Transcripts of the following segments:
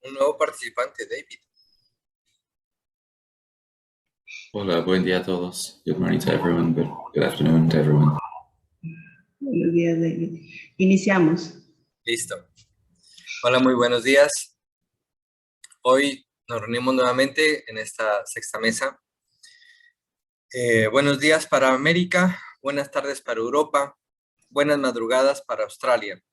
un nuevo participante, David. Hola, buen día a todos. Good morning to everyone, good afternoon to everyone. Buenos días, David. Iniciamos. Listo. Hola, muy buenos días. Hoy nos reunimos nuevamente en esta sexta mesa. Buenos días para América, buenas tardes para Europa, buenas madrugadas para Australia.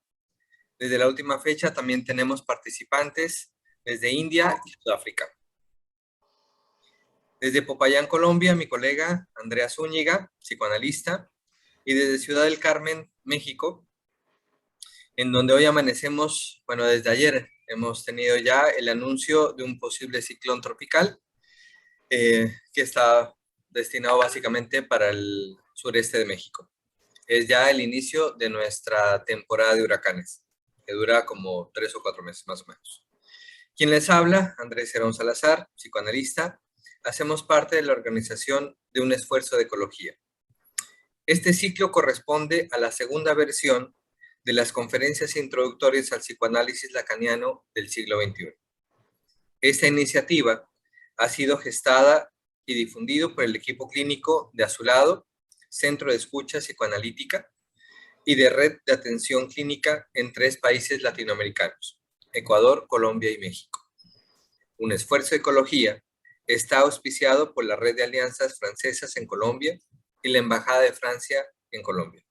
Desde la última fecha también tenemos participantes desde India y Sudáfrica. Desde Popayán, Colombia, mi colega Andrea Zúñiga, psicoanalista, y desde Ciudad del Carmen, México, en donde hoy amanecemos, bueno, desde ayer hemos tenido ya el anuncio de un posible ciclón tropical que está destinado básicamente para el sureste de México. Es ya el inicio de nuestra temporada de huracanes, que dura como 3 o 4 meses más o menos. Quien les habla, Andrés Herón Salazar, psicoanalista. Hacemos parte de la organización de Un Esfuerzo de Ecología. Este ciclo corresponde a la segunda versión de las conferencias introductorias al psicoanálisis lacaniano del siglo XXI. Esta iniciativa ha sido gestada y difundido por el equipo clínico de Azulado, Centro de Escucha Psicoanalítica y de Red de Atención Clínica en 3 países latinoamericanos, Ecuador, Colombia y México. Un Esfuerzo de Ecología está auspiciado por la Red de Alianzas Francesas en Colombia y la Embajada de Francia en Colombia.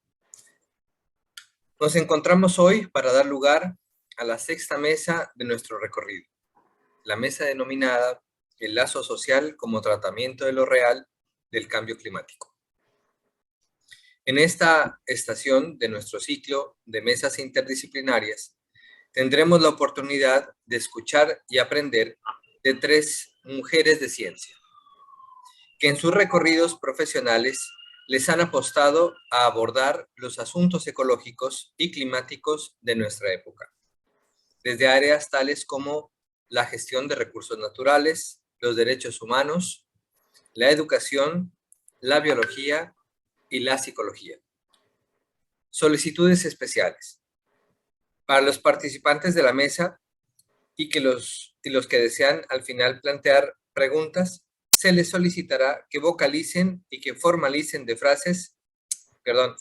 Nos encontramos hoy para dar lugar a la sexta mesa de nuestro recorrido, la mesa denominada el Lazo Social como tratamiento de lo real del cambio climático. En esta estación de nuestro ciclo de mesas interdisciplinarias, tendremos la oportunidad de escuchar y aprender de 3 mujeres de ciencia, que en sus recorridos profesionales les han apostado a abordar los asuntos ecológicos y climáticos de nuestra época, desde áreas tales como la gestión de recursos naturales, los derechos humanos, la educación, la biología y la psicología. Solicitudes especiales. Para los participantes de la mesa y los que desean al final plantear preguntas, se les solicitará que vocalicen y que formalicen de frases,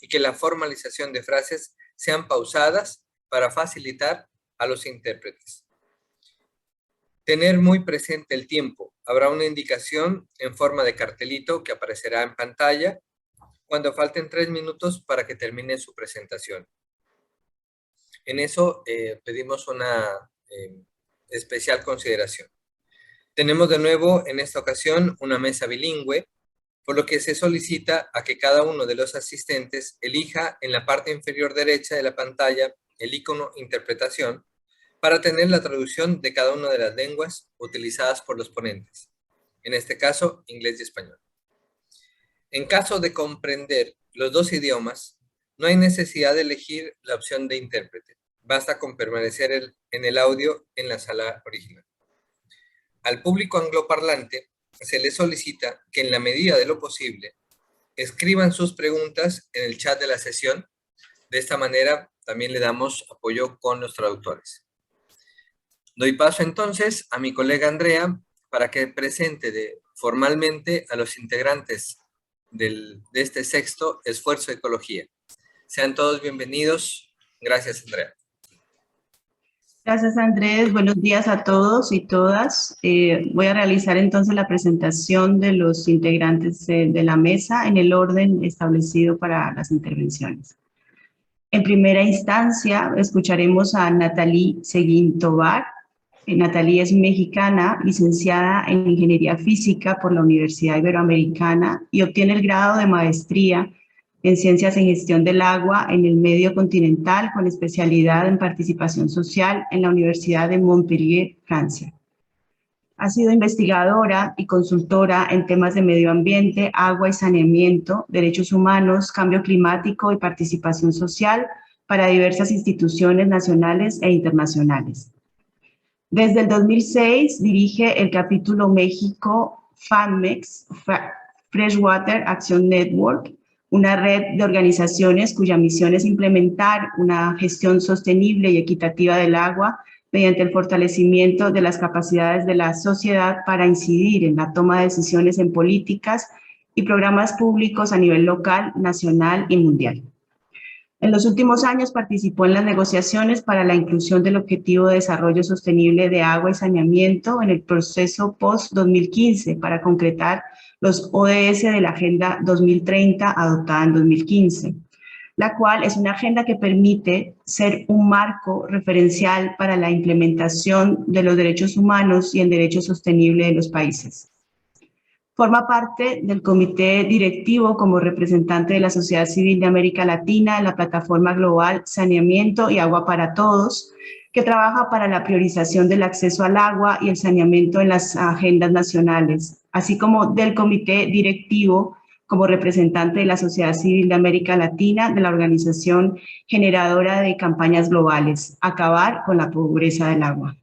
y que la formalización de frases sean pausadas para facilitar a los intérpretes. Tener muy presente el tiempo. Habrá una indicación en forma de cartelito que aparecerá en pantalla cuando falten 3 minutos para que termine su presentación. En eso pedimos una especial consideración. Tenemos de nuevo en esta ocasión una mesa bilingüe, por lo que se solicita a que cada uno de los asistentes elija en la parte inferior derecha de la pantalla el icono interpretación para tener la traducción de cada una de las lenguas utilizadas por los ponentes, en este caso inglés y español. En caso de comprender los 2 idiomas, no hay necesidad de elegir la opción de intérprete. Basta con permanecer en el audio en la sala original. Al público angloparlante se le solicita que en la medida de lo posible escriban sus preguntas en el chat de la sesión. De esta manera también le damos apoyo con los traductores. Doy paso entonces a mi colega Andrea para que presente formalmente a los integrantes de este sexto esfuerzo de ecología. Sean todos bienvenidos. Gracias, Andrea. Gracias, Andrés. Buenos días a todos y todas. Voy a realizar entonces la presentación de los integrantes de la mesa en el orden establecido para las intervenciones. En primera instancia, escucharemos a Nathalie Seguin. Nathalie es mexicana, licenciada en Ingeniería Física por la Universidad Iberoamericana y obtiene el grado de maestría en Ciencias en Gestión del Agua en el medio continental con especialidad en participación social en la Universidad de Montpellier, Francia. Ha sido investigadora y consultora en temas de medio ambiente, agua y saneamiento, derechos humanos, cambio climático y participación social para diversas instituciones nacionales e internacionales. Desde el 2006 dirige el capítulo México FANMEX, Freshwater Action Network, una red de organizaciones cuya misión es implementar una gestión sostenible y equitativa del agua mediante el fortalecimiento de las capacidades de la sociedad para incidir en la toma de decisiones en políticas y programas públicos a nivel local, nacional y mundial. En los últimos años participó en las negociaciones para la inclusión del Objetivo de Desarrollo Sostenible de Agua y Saneamiento en el proceso post-2015 para concretar los ODS de la Agenda 2030 adoptada en 2015, la cual es una agenda que permite ser un marco referencial para la implementación de los derechos humanos y el derecho sostenible de los países. Forma parte del comité directivo como representante de la sociedad civil de América Latina en la plataforma global Saneamiento y Agua para Todos, que trabaja para la priorización del acceso al agua y el saneamiento en las agendas nacionales, así como del comité directivo como representante de la sociedad civil de América Latina de la organización generadora de campañas globales, Acabar con la Pobreza del Agua.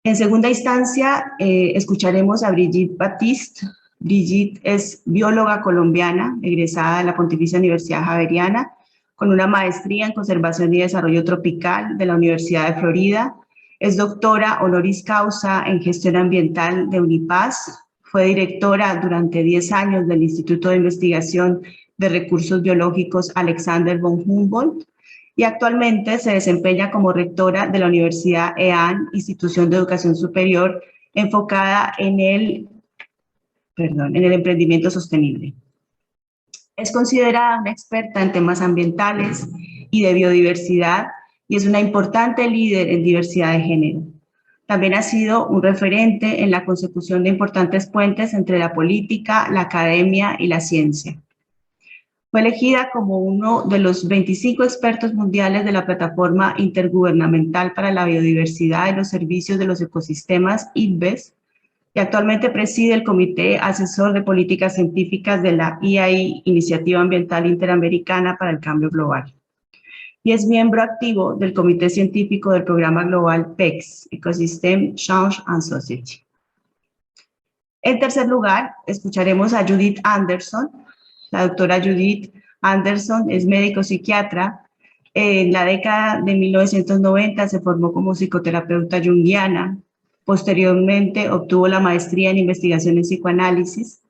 En segunda instancia, escucharemos a Brigitte Baptiste. Brigitte es bióloga colombiana, egresada de la Pontificia Universidad Javeriana, con una maestría en Conservación y Desarrollo Tropical de la Universidad de Florida. Es doctora honoris causa en Gestión Ambiental de Unipaz. Fue directora durante 10 años del Instituto de Investigación de Recursos Biológicos Alexander von Humboldt, y actualmente se desempeña como rectora de la Universidad EAN, Institución de Educación Superior, enfocada en el emprendimiento sostenible. Es considerada una experta en temas ambientales y de biodiversidad y es una importante líder en diversidad de género. También ha sido un referente en la consecución de importantes puentes entre la política, la academia y la ciencia. Fue elegida como uno de los 25 expertos mundiales de la Plataforma Intergubernamental para la Biodiversidad y los Servicios de los Ecosistemas, IPBES, y actualmente preside el Comité Asesor de Políticas Científicas de la IAI, Iniciativa Ambiental Interamericana para el Cambio Global. Y es miembro activo del Comité Científico del Programa Global PEX, Ecosystem Change and Society. En tercer lugar, escucharemos a Judith Anderson. La doctora Judith Anderson es médico psiquiatra. En la década de 1990 se formó como psicoterapeuta junguiana. Posteriormente obtuvo la maestría en investigación en psicoanálisis.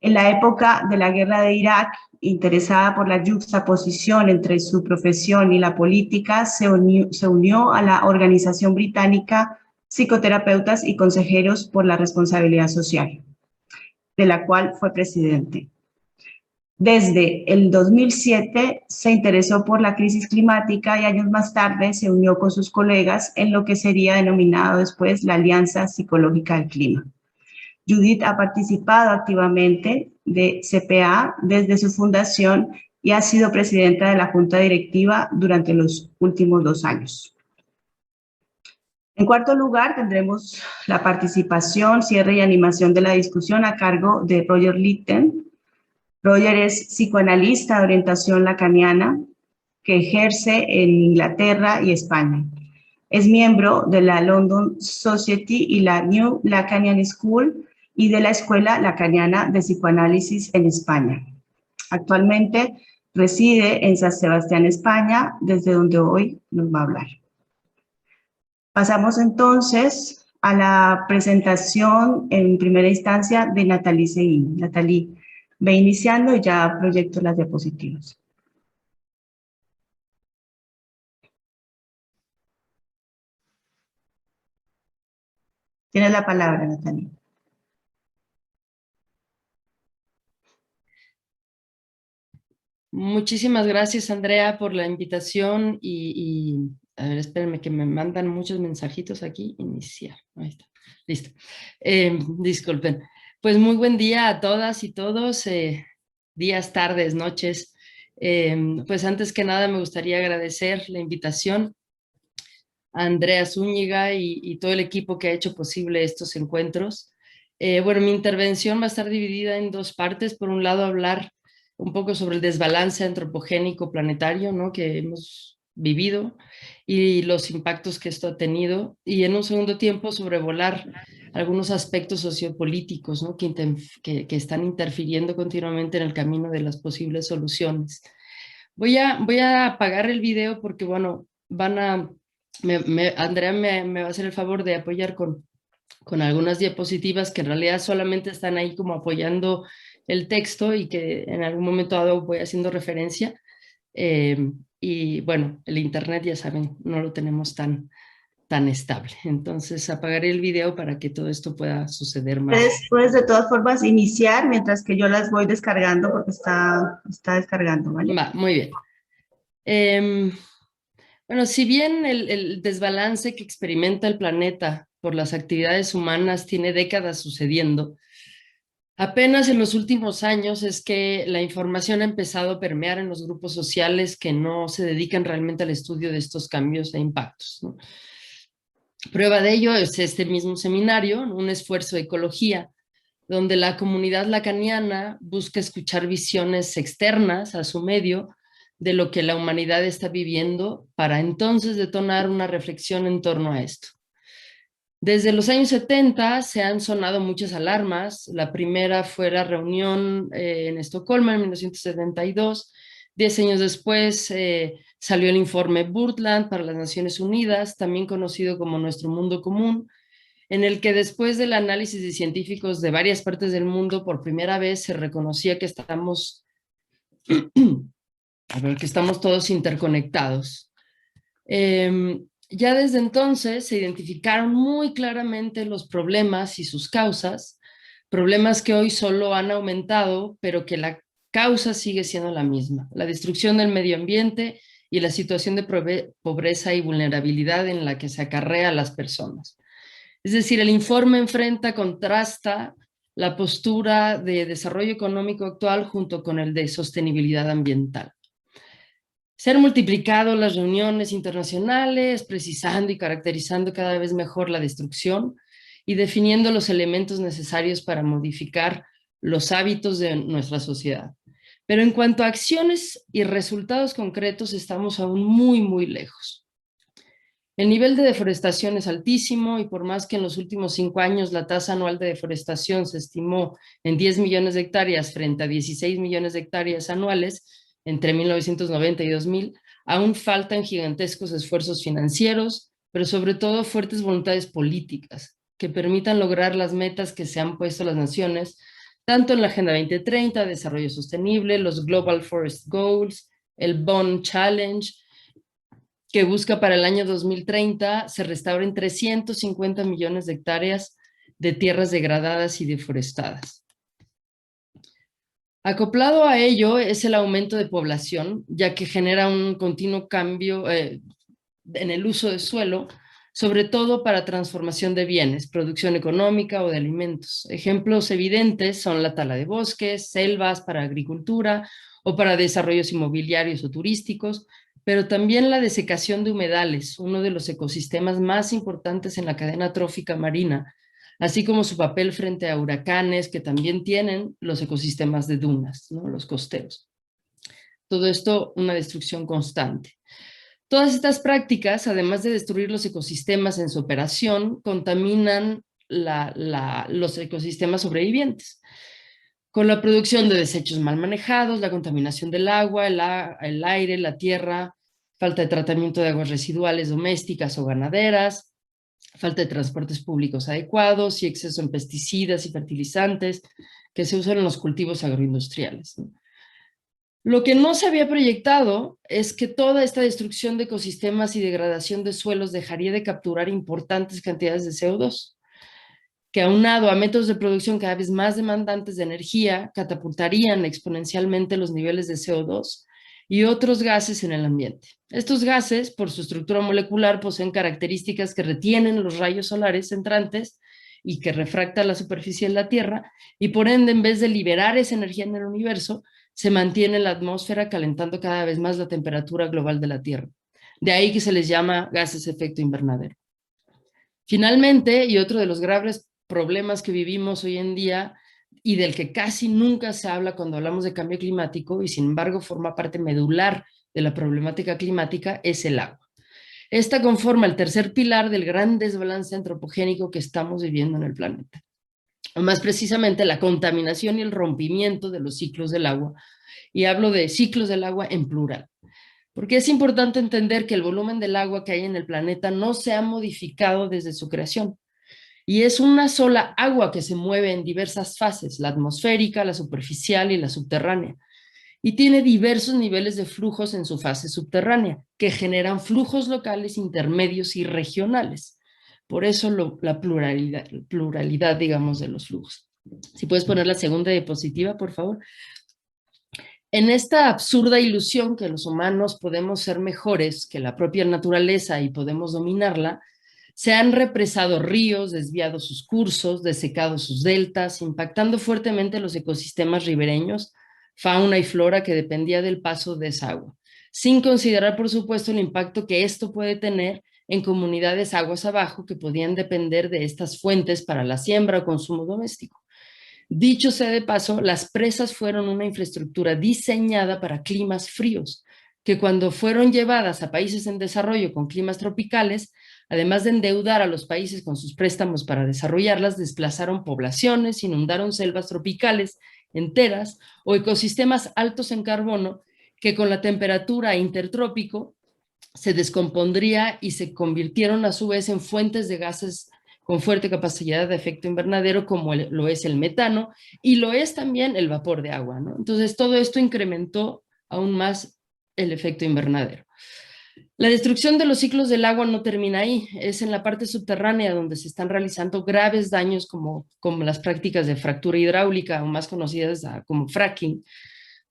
En la época de la guerra de Irak, interesada por la yuxtaposición entre su profesión y la política, se unió a la organización británica Psicoterapeutas y Consejeros por la Responsabilidad Social, de la cual fue presidente. Desde el 2007 se interesó por la crisis climática y años más tarde se unió con sus colegas en lo que sería denominado después la Alianza Psicológica del Clima. Judith ha participado activamente de CPA desde su fundación y ha sido presidenta de la Junta Directiva durante los últimos 2 años. En cuarto lugar, tendremos la participación, cierre y animación de la discusión a cargo de Roger Litten. Roger es psicoanalista de orientación lacaniana que ejerce en Inglaterra y España. Es miembro de la London Society y la New Lacanian School y de la Escuela Lacaniana de Psicoanálisis en España. Actualmente reside en San Sebastián, España, desde donde hoy nos va a hablar. Pasamos entonces a la presentación en primera instancia de Nathalie Seguin. Nathalie, ve iniciando y ya proyecto las diapositivas. Tienes la palabra, Nathalie. Muchísimas gracias, Andrea, por la invitación a ver, espérenme que me mandan muchos mensajitos aquí. Iniciar. Ahí está. Listo. Disculpen. Pues muy buen día a todas y todos, días, tardes, noches. Pues antes que nada me gustaría agradecer la invitación a Andrea Zúñiga y todo el equipo que ha hecho posible estos encuentros. Bueno, mi intervención va a estar dividida en 2 partes. Por un lado, hablar un poco sobre el desbalance antropogénico planetario, ¿no?, que hemos vivido y los impactos que esto ha tenido. Y en un segundo tiempo, sobrevolar algunos aspectos sociopolíticos, ¿no?, que están interfiriendo continuamente en el camino de las posibles soluciones. Voy a apagar el video porque, bueno, van a Andrea me va a hacer el favor de apoyar con algunas diapositivas que en realidad solamente están ahí como apoyando el texto y que en algún momento dado voy haciendo referencia. Y bueno, el internet ya saben, no lo tenemos tan estable. Entonces apagaré el video para que todo esto pueda suceder más. Puedes de todas formas iniciar mientras que yo las voy descargando porque está descargando, ¿vale? Va, muy bien. Bueno, si bien el desbalance que experimenta el planeta por las actividades humanas tiene décadas sucediendo, apenas en los últimos años es que la información ha empezado a permear en los grupos sociales que no se dedican realmente al estudio de estos cambios e impactos, ¿no? Prueba de ello es este mismo seminario, un esfuerzo de ecología, donde la comunidad lacaniana busca escuchar visiones externas a su medio de lo que la humanidad está viviendo para entonces detonar una reflexión en torno a esto. Desde los años 70 se han sonado muchas alarmas. La primera fue la reunión en Estocolmo en 1972. 10 años después salió el informe Brundtland para las Naciones Unidas, también conocido como Nuestro Mundo Común, en el que después del análisis de científicos de varias partes del mundo, por primera vez se reconocía que estamos todos interconectados. Ya desde entonces se identificaron muy claramente los problemas y sus causas, problemas que hoy solo han aumentado, pero que la causa sigue siendo la misma: la destrucción del medio ambiente y la situación de pobreza y vulnerabilidad en la que se acarrea a las personas. Es decir, el informe contrasta la postura de desarrollo económico actual junto con el de sostenibilidad ambiental. Se han multiplicado las reuniones internacionales, precisando y caracterizando cada vez mejor la destrucción y definiendo los elementos necesarios para modificar los hábitos de nuestra sociedad. Pero en cuanto a acciones y resultados concretos, estamos aún muy, muy lejos. El nivel de deforestación es altísimo y por más que en los últimos 5 años la tasa anual de deforestación se estimó en 10 millones de hectáreas frente a 16 millones de hectáreas anuales entre 1990 y 2000, aún faltan gigantescos esfuerzos financieros, pero sobre todo fuertes voluntades políticas que permitan lograr las metas que se han puesto las naciones, tanto en la Agenda 2030, Desarrollo Sostenible, los Global Forest Goals, el Bonn Challenge, que busca para el año 2030 se restauren 350 millones de hectáreas de tierras degradadas y deforestadas. Acoplado a ello es el aumento de población, ya que genera un continuo cambio en el uso de suelo, sobre todo para transformación de bienes, producción económica o de alimentos. Ejemplos evidentes son la tala de bosques, selvas para agricultura o para desarrollos inmobiliarios o turísticos, pero también la desecación de humedales, uno de los ecosistemas más importantes en la cadena trófica marina, así como su papel frente a huracanes que también tienen los ecosistemas de dunas, ¿no? Los costeros. Todo esto, una destrucción constante. Todas estas prácticas, además de destruir los ecosistemas en su operación, contaminan los ecosistemas sobrevivientes, con la producción de desechos mal manejados, la contaminación del agua, el aire, la tierra, falta de tratamiento de aguas residuales domésticas o ganaderas, falta de transportes públicos adecuados y exceso en pesticidas y fertilizantes que se usan en los cultivos agroindustriales. Lo que no se había proyectado es que toda esta destrucción de ecosistemas y degradación de suelos dejaría de capturar importantes cantidades de CO2, que aunado a métodos de producción cada vez más demandantes de energía, catapultarían exponencialmente los niveles de CO2 y otros gases en el ambiente. Estos gases, por su estructura molecular, poseen características que retienen los rayos solares entrantes y que refractan la superficie de la Tierra, y por ende, en vez de liberar esa energía en el universo, se mantiene en la atmósfera calentando cada vez más la temperatura global de la Tierra. De ahí que se les llama gases de efecto invernadero. Finalmente, y otro de los graves problemas que vivimos hoy en día y del que casi nunca se habla cuando hablamos de cambio climático y sin embargo forma parte medular de la problemática climática, es el agua. Esta conforma el tercer pilar del gran desbalance antropogénico que estamos viviendo en el planeta. O más precisamente, la contaminación y el rompimiento de los ciclos del agua. Y hablo de ciclos del agua en plural. Porque es importante entender que el volumen del agua que hay en el planeta no se ha modificado desde su creación. Y es una sola agua que se mueve en diversas fases, la atmosférica, la superficial y la subterránea. Y tiene diversos niveles de flujos en su fase subterránea, que generan flujos locales, intermedios y regionales. Por eso la pluralidad, digamos, de los flujos. Si puedes poner la segunda diapositiva, por favor. En esta absurda ilusión que los humanos podemos ser mejores que la propia naturaleza y podemos dominarla, se han represado ríos, desviado sus cursos, desecado sus deltas, impactando fuertemente los ecosistemas ribereños, fauna y flora que dependía del paso de esa agua, sin considerar, por supuesto, el impacto que esto puede tener en comunidades aguas abajo que podían depender de estas fuentes para la siembra o consumo doméstico. Dicho sea de paso, las presas fueron una infraestructura diseñada para climas fríos, que cuando fueron llevadas a países en desarrollo con climas tropicales, además de endeudar a los países con sus préstamos para desarrollarlas, desplazaron poblaciones, inundaron selvas tropicales enteras o ecosistemas altos en carbono que con la temperatura intertrópico se descompondría y se convirtieron a su vez en fuentes de gases con fuerte capacidad de efecto invernadero, como lo es el metano, y lo es también el vapor de agua, ¿no? Entonces, todo esto incrementó aún más el efecto invernadero. La destrucción de los ciclos del agua no termina ahí, es en la parte subterránea donde se están realizando graves daños como las prácticas de fractura hidráulica, o más conocidas como fracking,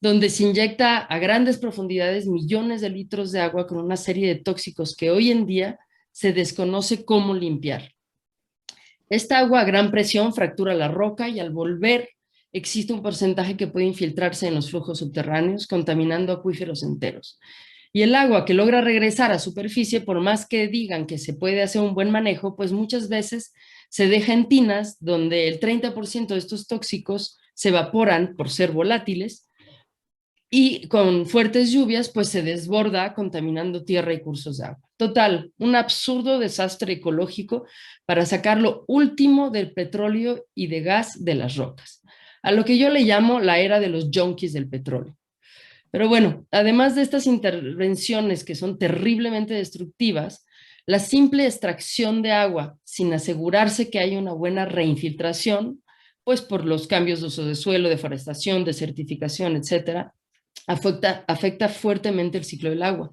donde se inyecta a grandes profundidades millones de litros de agua con una serie de tóxicos que hoy en día se desconoce cómo limpiar. Esta agua a gran presión fractura la roca y al volver existe un porcentaje que puede infiltrarse en los flujos subterráneos, contaminando acuíferos enteros. Y el agua que logra regresar a superficie, por más que digan que se puede hacer un buen manejo, pues muchas veces se deja en tinas donde el 30% de estos tóxicos se evaporan por ser volátiles y con fuertes lluvias pues se desborda contaminando tierra y cursos de agua. Total, un absurdo desastre ecológico para sacar lo último del petróleo y de gas de las rocas, a lo que yo le llamo la era de los junkies del petróleo. Pero bueno, además de estas intervenciones que son terriblemente destructivas, la simple extracción de agua sin asegurarse que haya una buena reinfiltración, pues por los cambios de uso de suelo, deforestación, desertificación, etcétera, afecta fuertemente el ciclo del agua,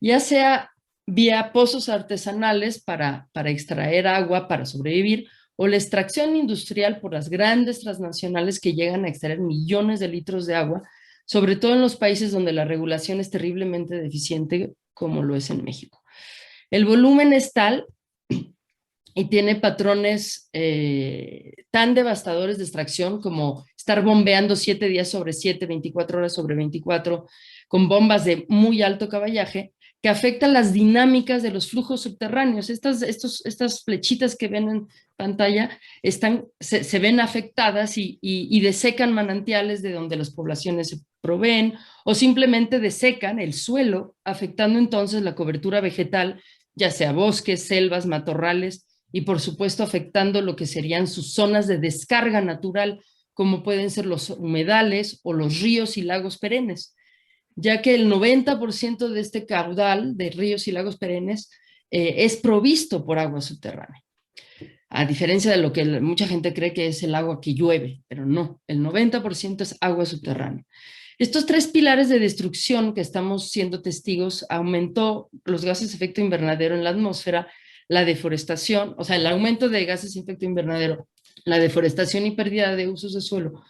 ya sea vía pozos artesanales para extraer agua para sobrevivir, o la extracción industrial por las grandes transnacionales que llegan a extraer millones de litros de agua, sobre todo en los países donde la regulación es terriblemente deficiente, como lo es en México. El volumen es tal y tiene patrones tan devastadores de extracción como estar bombeando 7 días sobre 7, 24 horas sobre 24, con bombas de muy alto caballaje, que afectan las dinámicas de los flujos subterráneos. Estas flechitas que ven en pantalla se ven afectadas y desecan manantiales de donde las poblaciones se proveen, o simplemente desecan el suelo, afectando entonces la cobertura vegetal, ya sea bosques, selvas, matorrales, y por supuesto afectando lo que serían sus zonas de descarga natural, como pueden ser los humedales o los ríos y lagos perennes, ya que el 90% de este caudal de ríos y lagos perennes es provisto por agua subterránea. A diferencia de lo que mucha gente cree que es el agua que llueve, pero no, el 90% es agua subterránea. Estos 3 pilares de destrucción que estamos siendo testigos aumentó los gases de efecto invernadero en la atmósfera, la deforestación, o sea, el aumento de gases de efecto invernadero, la deforestación y pérdida de usos de suelo,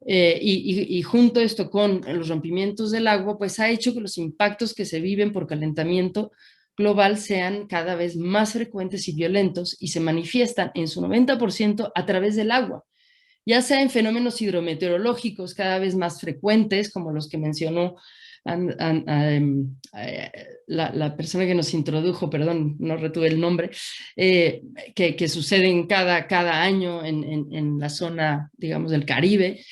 y junto esto con los rompimientos del agua, pues ha hecho que los impactos que se viven por calentamiento global sean cada vez más frecuentes y violentos y se manifiestan en su 90% a través del agua, ya sea en fenómenos hidrometeorológicos cada vez más frecuentes, como los que mencionó la persona que nos introdujo, perdón, no retuve el nombre, que suceden cada año en la zona, digamos, del Caribe,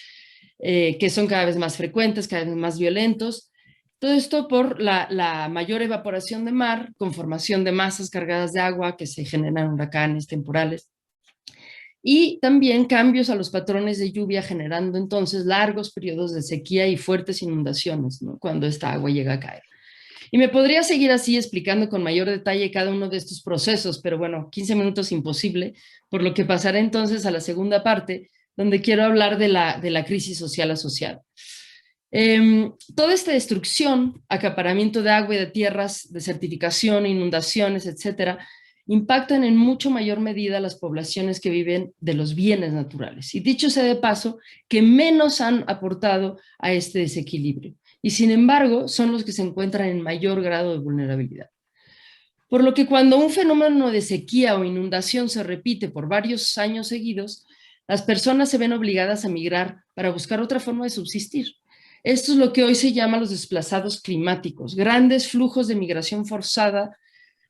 que son cada vez más frecuentes, cada vez más violentos. Todo esto por la mayor evaporación de mar, con formación de masas cargadas de agua que se generan huracanes temporales, y también cambios a los patrones de lluvia, generando entonces largos periodos de sequía y fuertes inundaciones, ¿no?, cuando esta agua llega a caer. Y me podría seguir así explicando con mayor detalle cada uno de estos procesos, pero bueno, 15 minutos imposible, por lo que pasaré entonces a la segunda parte, donde quiero hablar de la crisis social asociada. Toda esta destrucción, acaparamiento de agua y de tierras, desertificación, inundaciones, etcétera, impactan en mucho mayor medida a las poblaciones que viven de los bienes naturales. Y dicho sea de paso, que menos han aportado a este desequilibrio. Y sin embargo, son los que se encuentran en mayor grado de vulnerabilidad. Por lo que cuando un fenómeno de sequía o inundación se repite por varios años seguidos, las personas se ven obligadas a migrar para buscar otra forma de subsistir. Esto es lo que hoy se llama los desplazados climáticos, grandes flujos de migración forzada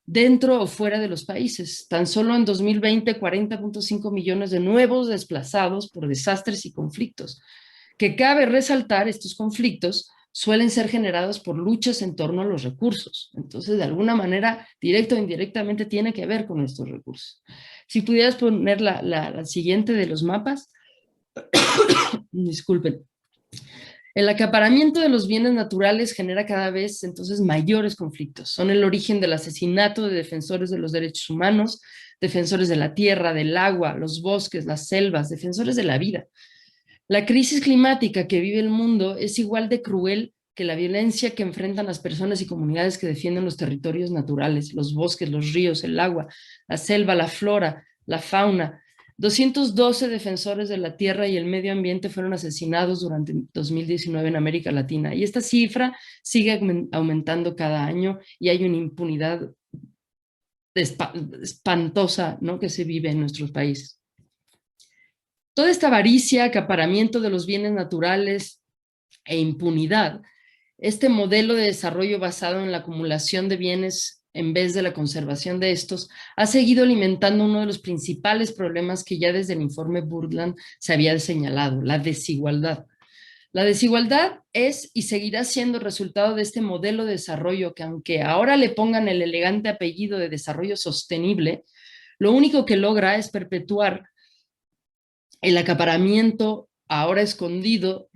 dentro o fuera de los países. Tan solo en 2020, 40.5 millones de nuevos desplazados por desastres y conflictos. Que cabe resaltar, estos conflictos suelen ser generados por luchas en torno a los recursos. Entonces, de alguna manera, directa o indirectamente, tiene que ver con estos recursos. Si pudieras poner la siguiente de los mapas. Disculpen. El acaparamiento de los bienes naturales genera cada vez entonces mayores conflictos. Son el origen del asesinato de defensores de los derechos humanos, defensores de la tierra, del agua, los bosques, las selvas, defensores de la vida. La crisis climática que vive el mundo es igual de cruel que la violencia que enfrentan las personas y comunidades que defienden los territorios naturales, los bosques, los ríos, el agua, la selva, la flora, la fauna. 212 defensores de la tierra y el medio ambiente fueron asesinados durante 2019 en América Latina. Y esta cifra sigue aumentando cada año y hay una impunidad espantosa, ¿no?, que se vive en nuestros países. Toda esta avaricia, acaparamiento de los bienes naturales e impunidad, este modelo de desarrollo basado en la acumulación de bienes en vez de la conservación de estos, ha seguido alimentando uno de los principales problemas que ya desde el informe Brundtland se había señalado, la desigualdad. La desigualdad es y seguirá siendo el resultado de este modelo de desarrollo que, aunque ahora le pongan el elegante apellido de desarrollo sostenible, lo único que logra es perpetuar el acaparamiento ahora escondido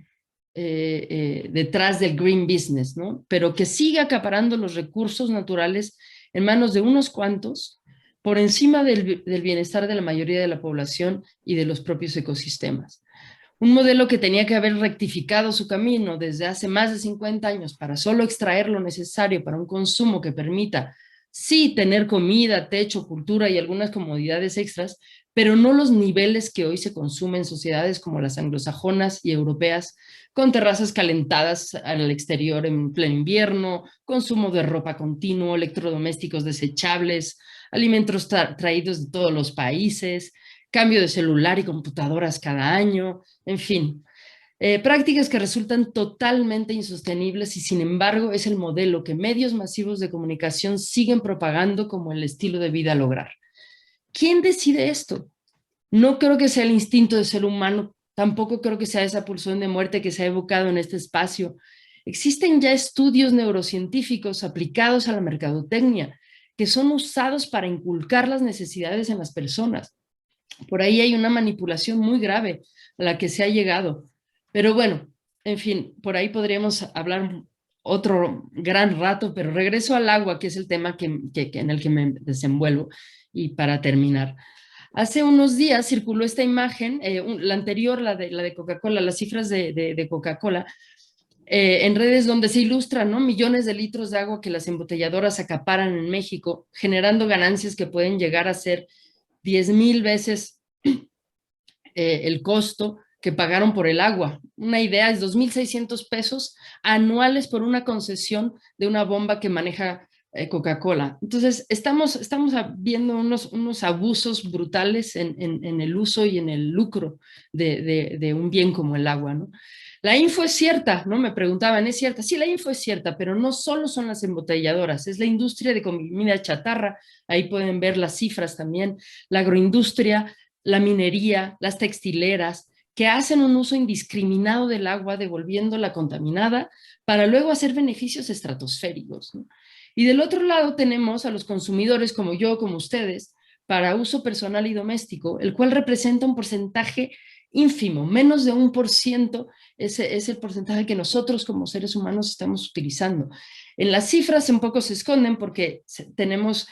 detrás del green business, ¿no? Pero que sigue acaparando los recursos naturales en manos de unos cuantos por encima del bienestar de la mayoría de la población y de los propios ecosistemas. Un modelo que tenía que haber rectificado su camino desde hace más de 50 años para solo extraer lo necesario para un consumo que permita, sí, tener comida, techo, cultura y algunas comodidades extras, pero no los niveles que hoy se consumen en sociedades como las anglosajonas y europeas, con terrazas calentadas al exterior en pleno invierno, consumo de ropa continuo, electrodomésticos desechables, alimentos traídos de todos los países, cambio de celular y computadoras cada año, en fin. Prácticas que resultan totalmente insostenibles y sin embargo es el modelo que medios masivos de comunicación siguen propagando como el estilo de vida a lograr. ¿Quién decide esto? No creo que sea el instinto del ser humano, tampoco creo que sea esa pulsión de muerte que se ha evocado en este espacio. Existen ya estudios neurocientíficos aplicados a la mercadotecnia que son usados para inculcar las necesidades en las personas. Por ahí hay una manipulación muy grave a la que se ha llegado. Pero bueno, en fin, por ahí podríamos hablar otro gran rato, pero regreso al agua, que es el tema en el que me desenvuelvo. Y para terminar, hace unos días circuló esta imagen, la anterior, la de Coca-Cola, las cifras de Coca-Cola, en redes donde se ilustran, ¿no?, millones de litros de agua que las embotelladoras acaparan en México, generando ganancias que pueden llegar a ser 10,000 veces el costo que pagaron por el agua. Una idea es 2,600 pesos anuales por una concesión de una bomba que maneja Coca-Cola. Entonces, estamos viendo unos abusos brutales en el uso y en el lucro de un bien como el agua, ¿no? La info es cierta, ¿no? Me preguntaban, ¿es cierta? Sí, la info es cierta, pero no solo son las embotelladoras, es la industria de comida chatarra, ahí pueden ver las cifras también, la agroindustria, la minería, las textileras, que hacen un uso indiscriminado del agua, devolviéndola contaminada, para luego hacer beneficios estratosféricos, ¿no? Y del otro lado tenemos a los consumidores como yo, como ustedes, para uso personal y doméstico, el cual representa un porcentaje ínfimo, menos de 1% es el porcentaje que nosotros como seres humanos estamos utilizando. En las cifras un poco se esconden porque tenemos,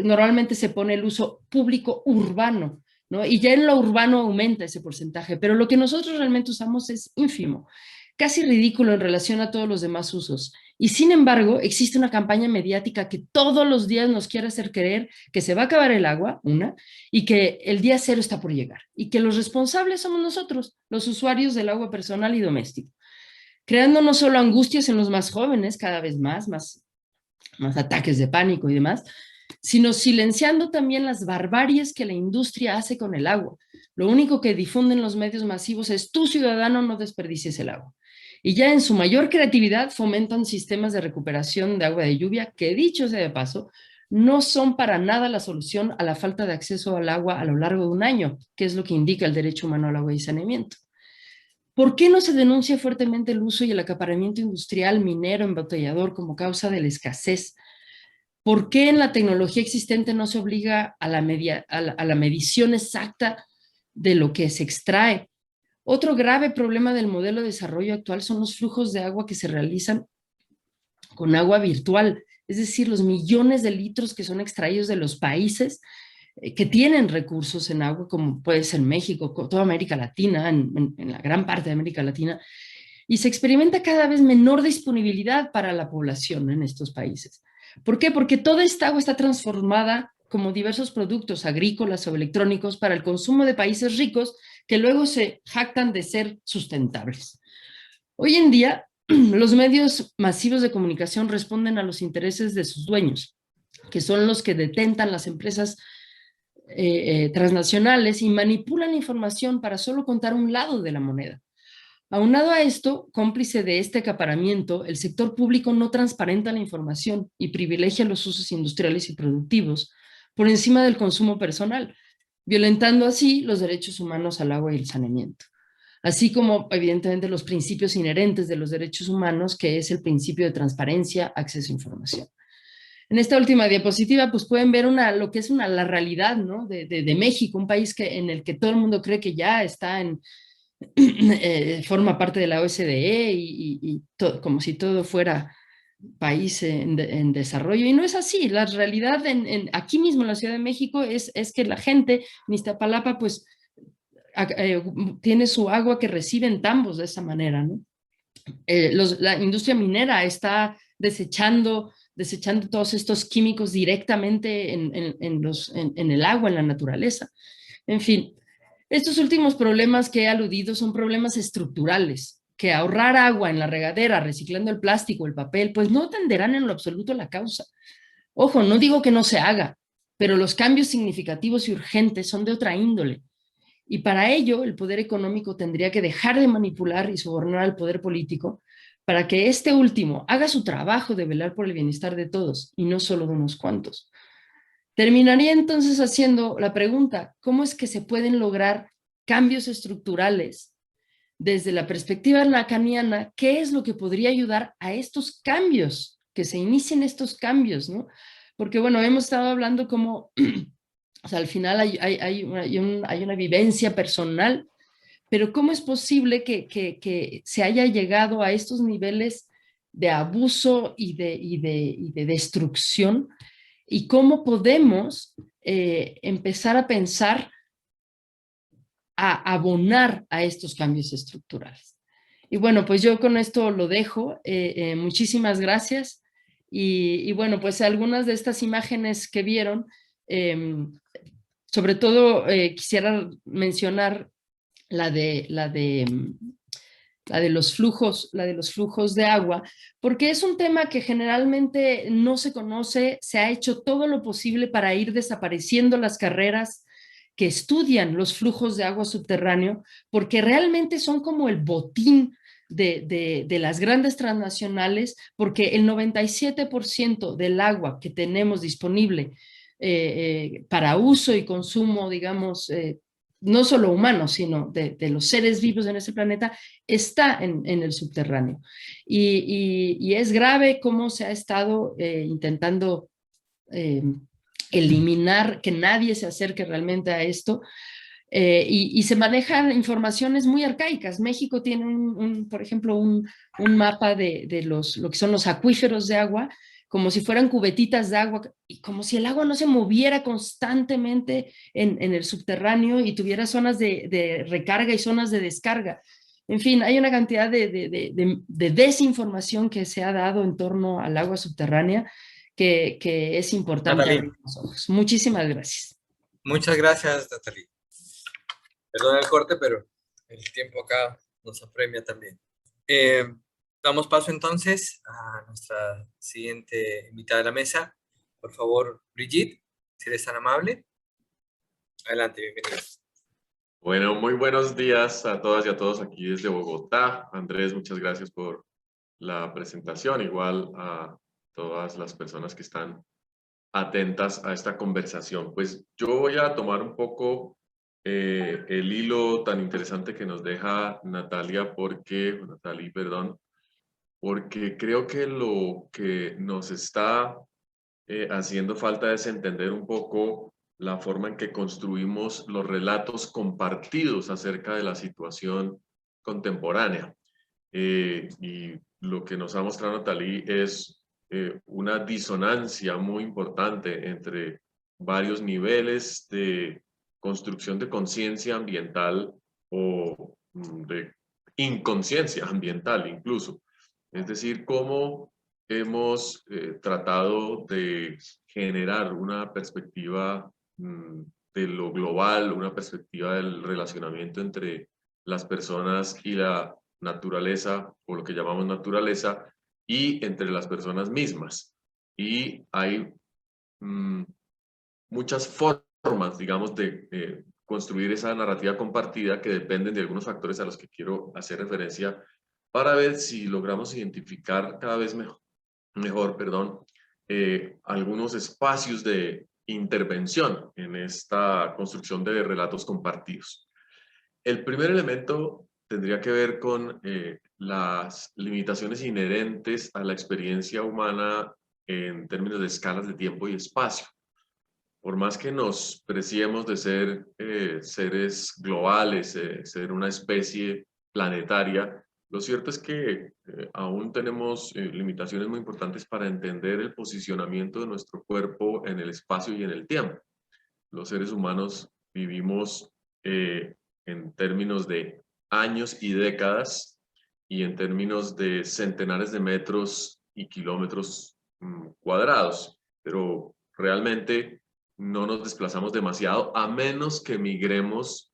normalmente se pone el uso público urbano, ¿no? Y ya en lo urbano aumenta ese porcentaje, pero lo que nosotros realmente usamos es ínfimo, casi ridículo en relación a todos los demás usos. Y sin embargo, existe una campaña mediática que todos los días nos quiere hacer creer que se va a acabar el agua, y que el día cero está por llegar, y que los responsables somos nosotros, los usuarios del agua personal y doméstico, creando no solo angustias en los más jóvenes, cada vez más ataques de pánico y demás, sino silenciando también las barbaries que la industria hace con el agua. Lo único que difunden los medios masivos es: tú, ciudadano, no desperdicies el agua. Y ya en su mayor creatividad fomentan sistemas de recuperación de agua de lluvia que, dicho sea de paso, no son para nada la solución a la falta de acceso al agua a lo largo de un año, que es lo que indica el derecho humano al agua y saneamiento. ¿Por qué no se denuncia fuertemente el uso y el acaparamiento industrial, minero, embotellador como causa de la escasez? ¿Por qué en la tecnología existente no se obliga a la medición exacta de lo que se extrae? Otro grave problema del modelo de desarrollo actual son los flujos de agua que se realizan con agua virtual, es decir, los millones de litros que son extraídos de los países que tienen recursos en agua, como puede ser México, toda América Latina, en la gran parte de América Latina, y se experimenta cada vez menor disponibilidad para la población en estos países. ¿Por qué? Porque toda esta agua está transformada como diversos productos agrícolas o electrónicos para el consumo de países ricos que luego se jactan de ser sustentables. Hoy en día, los medios masivos de comunicación responden a los intereses de sus dueños, que son los que detentan las empresas transnacionales y manipulan información para solo contar un lado de la moneda. Aunado a esto, cómplice de este acaparamiento, el sector público no transparenta la información y privilegia los usos industriales y productivos por encima del consumo personal, violentando así los derechos humanos al agua y el saneamiento, así como evidentemente los principios inherentes de los derechos humanos, que es el principio de transparencia, acceso a información. En esta última diapositiva pues pueden ver lo que es la realidad, ¿no? de México, un país en el que todo el mundo cree que ya está forma parte de la OCDE como si todo fuera país en desarrollo, y no es así. La realidad aquí mismo en la Ciudad de México es que la gente en Iztapalapa pues tiene su agua que recibe en tambos de esa manera, ¿no? La industria minera está desechando todos estos químicos directamente en el agua, en la naturaleza. En fin, estos últimos problemas que he aludido son problemas estructurales, que ahorrar agua en la regadera, reciclando el plástico, el papel, pues no atenderán en lo absoluto la causa. Ojo, no digo que no se haga, pero los cambios significativos y urgentes son de otra índole. Y para ello, el poder económico tendría que dejar de manipular y sobornar al poder político para que este último haga su trabajo de velar por el bienestar de todos y no solo de unos cuantos. Terminaría entonces haciendo la pregunta: ¿cómo es que se pueden lograr cambios estructurales desde la perspectiva lacaniana? ¿Qué es lo que podría ayudar a estos cambios, que se inicien estos cambios, ¿no? Porque bueno, hemos estado hablando como, o sea, al final hay una vivencia personal, pero ¿cómo es posible que se haya llegado a estos niveles de abuso y de destrucción? ¿Y cómo podemos empezar a pensar a abonar a estos cambios estructurales? Y bueno, pues yo con esto lo dejo. Muchísimas gracias. Y bueno, pues algunas de estas imágenes que vieron, sobre todo quisiera mencionar la de los flujos de agua, porque es un tema que generalmente no se conoce. Se ha hecho todo lo posible para ir desapareciendo las carreras que estudian los flujos de agua subterráneo, porque realmente son como el botín de las grandes transnacionales, porque el 97% del agua que tenemos disponible para uso y consumo, digamos, no solo humanos, sino de los seres vivos en ese planeta, está en el subterráneo. Y es grave cómo se ha estado intentando eliminar, que nadie se acerque realmente a esto. y se manejan informaciones muy arcaicas. México tiene, por ejemplo, un mapa de lo que son los acuíferos de agua, como si fueran cubetitas de agua, y como si el agua no se moviera constantemente en el subterráneo y tuviera zonas de recarga y zonas de descarga. En fin, hay una cantidad de desinformación que se ha dado en torno al agua subterránea que es importante Nathalie, abrir los ojos. Muchísimas gracias. muchas gracias, Nathalie. Perdón el corte, pero el tiempo acá nos apremia también. Damos paso entonces a nuestra siguiente invitada de la mesa. Por favor, Brigitte, si eres tan amable. Adelante, bienvenida. Bueno, muy buenos días a todas y a todos aquí desde Bogotá. Andrés, muchas gracias por la presentación. Igual a todas las personas que están atentas a esta conversación. Pues yo voy a tomar un poco el hilo tan interesante que nos deja Nathalie, porque creo que lo que nos está haciendo falta es entender un poco la forma en que construimos los relatos compartidos acerca de la situación contemporánea. Y lo que nos ha mostrado Nathalie es una disonancia muy importante entre varios niveles de construcción de conciencia ambiental o de inconsciencia ambiental incluso. Es decir, cómo hemos tratado de generar una perspectiva de lo global, una perspectiva del relacionamiento entre las personas y la naturaleza, o lo que llamamos naturaleza, y entre las personas mismas. Y hay muchas formas, digamos, de construir esa narrativa compartida que dependen de algunos factores a los que quiero hacer referencia para ver si logramos identificar cada vez mejor, algunos espacios de intervención en esta construcción de relatos compartidos. El primer elemento tendría que ver con las limitaciones inherentes a la experiencia humana en términos de escalas de tiempo y espacio. Por más que nos preciemos de ser seres globales, ser una especie planetaria, lo cierto es que aún tenemos limitaciones muy importantes para entender el posicionamiento de nuestro cuerpo en el espacio y en el tiempo. Los seres humanos vivimos en términos de años y décadas y en términos de centenares de metros y kilómetros cuadrados, pero realmente no nos desplazamos demasiado a menos que migremos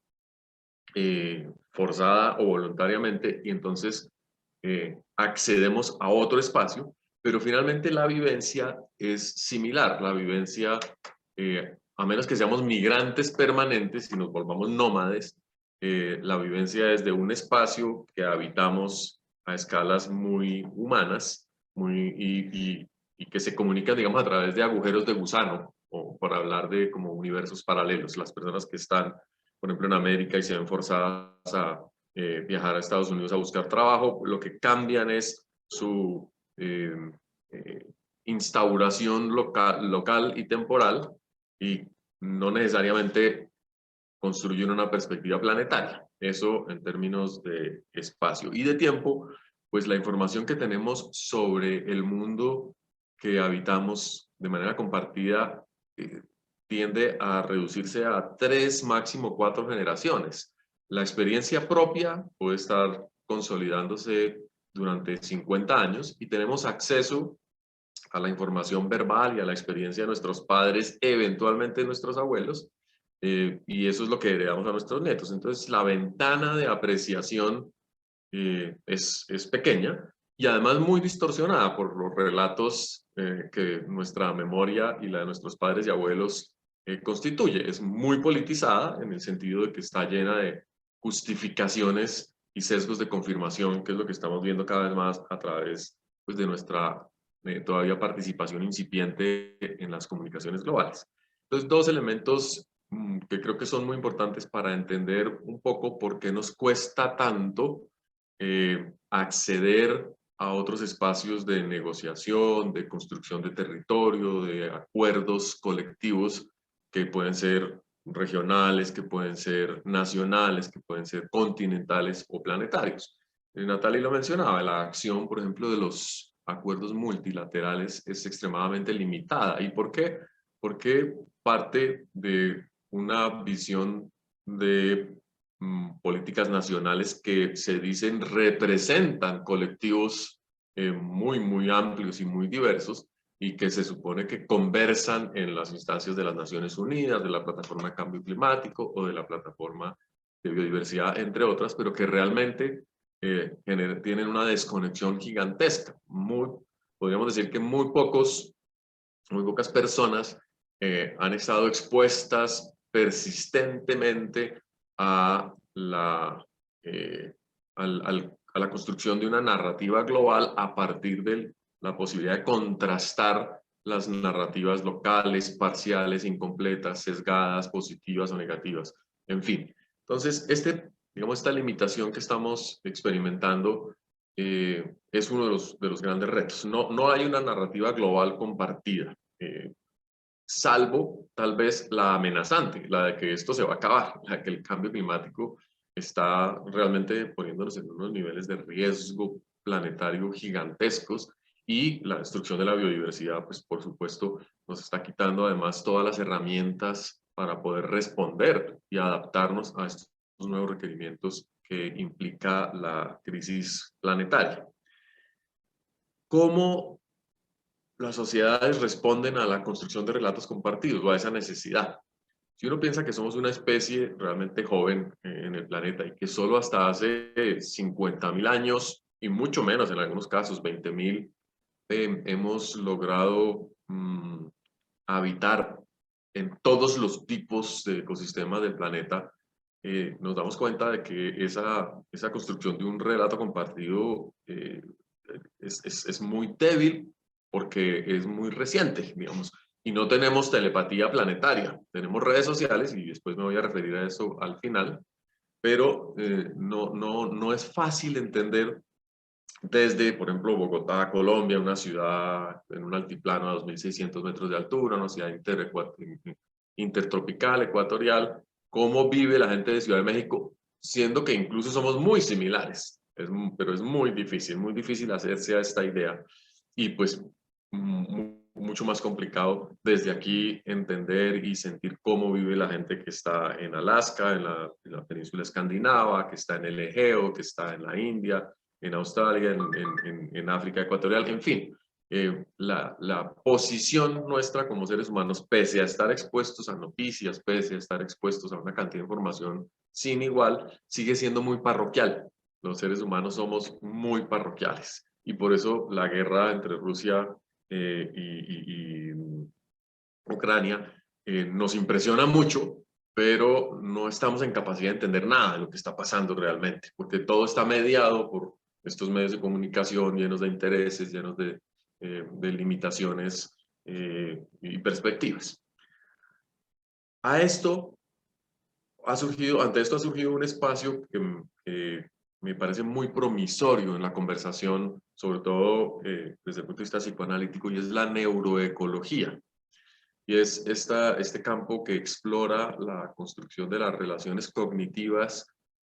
forzada o voluntariamente y entonces accedemos a otro espacio, pero finalmente la vivencia es similar. La vivencia, a menos que seamos migrantes permanentes y nos volvamos nómades, la vivencia es de un espacio que habitamos a escalas muy humanas y que se comunican, digamos, a través de agujeros de gusano, o por hablar de como universos paralelos. Las personas que están, por ejemplo, en América y se ven forzadas a viajar a Estados Unidos a buscar trabajo, lo que cambian es su instauración local y temporal, y no necesariamente construyen una perspectiva planetaria. Eso en términos de espacio y de tiempo, pues la información que tenemos sobre el mundo que habitamos de manera compartida tiende a reducirse a 3, máximo 4 generaciones. La experiencia propia puede estar consolidándose durante 50 años y tenemos acceso a la información verbal y a la experiencia de nuestros padres, eventualmente de nuestros abuelos, y eso es lo que heredamos a nuestros nietos. Entonces la ventana de apreciación es pequeña y además muy distorsionada por los relatos que nuestra memoria y la de nuestros padres y abuelos constituye. Es muy politizada en el sentido de que está llena de justificaciones y sesgos de confirmación, que es lo que estamos viendo cada vez más a través pues, de nuestra todavía participación incipiente en las comunicaciones globales. Entonces, dos elementos que creo que son muy importantes para entender un poco por qué nos cuesta tanto acceder a otros espacios de negociación, de construcción de territorio, de acuerdos colectivos que pueden ser regionales, que pueden ser nacionales, que pueden ser continentales o planetarios. Nathalie lo mencionaba, la acción, por ejemplo, de los acuerdos multilaterales es extremadamente limitada. ¿Y por qué? Porque parte de una visión de políticas nacionales que se dicen representan colectivos muy amplios y muy diversos, y que se supone que conversan en las instancias de las Naciones Unidas, de la Plataforma de Cambio Climático o de la Plataforma de Biodiversidad, entre otras, pero que realmente tienen una desconexión gigantesca. Podríamos decir que muy pocas personas han estado expuestas persistentemente a la construcción de una narrativa global a partir de la posibilidad de contrastar las narrativas locales, parciales, incompletas, sesgadas, positivas o negativas, en fin. Entonces, esta limitación que estamos experimentando es uno de los grandes retos. No hay una narrativa global compartida, salvo tal vez la amenazante, la de que esto se va a acabar, la de que el cambio climático está realmente poniéndonos en unos niveles de riesgo planetario gigantescos, y la destrucción de la biodiversidad, pues por supuesto, nos está quitando además todas las herramientas para poder responder y adaptarnos a estos nuevos requerimientos que implica la crisis planetaria. ¿Cómo las sociedades responden a la construcción de relatos compartidos o a esa necesidad? Si uno piensa que somos una especie realmente joven en el planeta y que solo hasta hace 50.000 años, y mucho menos en algunos casos, 20.000, hemos logrado habitar en todos los tipos de ecosistemas del planeta, nos damos cuenta de que esa construcción de un relato compartido es muy débil, porque es muy reciente, digamos, y no tenemos telepatía planetaria. Tenemos redes sociales, y después me voy a referir a eso al final, pero no es fácil entender desde, por ejemplo, Bogotá, Colombia, una ciudad en un altiplano a 2.600 metros de altura, una ciudad intertropical, ecuatorial, cómo vive la gente de Ciudad de México, siendo que incluso somos muy similares, pero es muy difícil hacerse a esta idea, y pues mucho más complicado desde aquí entender y sentir cómo vive la gente que está en Alaska, en la península escandinava, que está en el Egeo, que está en la India, en Australia, en África ecuatorial, en fin. La posición nuestra como seres humanos, pese a estar expuestos a noticias, pese a estar expuestos a una cantidad de información sin igual, sigue siendo muy parroquial. Los seres humanos somos muy parroquiales, y por eso la guerra entre Rusia y Ucrania nos impresiona mucho, pero no estamos en capacidad de entender nada de lo que está pasando realmente, porque todo está mediado por estos medios de comunicación llenos de intereses, llenos de limitaciones y perspectivas. Ante esto ha surgido un espacio que me parece muy promisorio en la conversación, sobre todo desde el punto de vista psicoanalítico, y es la neuroecología. Y es este campo que explora la construcción de las relaciones cognitivas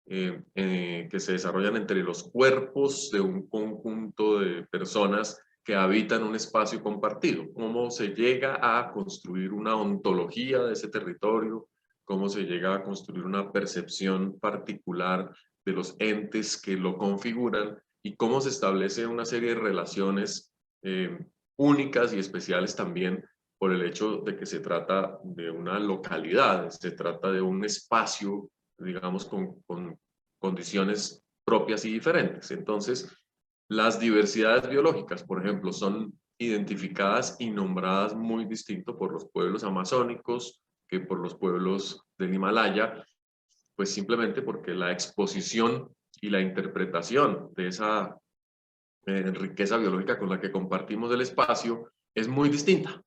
que se desarrollan entre los cuerpos de un conjunto de personas que habitan un espacio compartido. Cómo se llega a construir una ontología de ese territorio, cómo se llega a construir una percepción particular de los entes que lo configuran, y cómo se establece una serie de relaciones únicas y especiales también, por el hecho de que se trata de una localidad, se trata de un espacio, digamos, con condiciones propias y diferentes. Entonces, las diversidades biológicas, por ejemplo, son identificadas y nombradas muy distinto por los pueblos amazónicos que por los pueblos del Himalaya, pues simplemente porque la exposición y la interpretación de esa riqueza biológica con la que compartimos el espacio es muy distinta.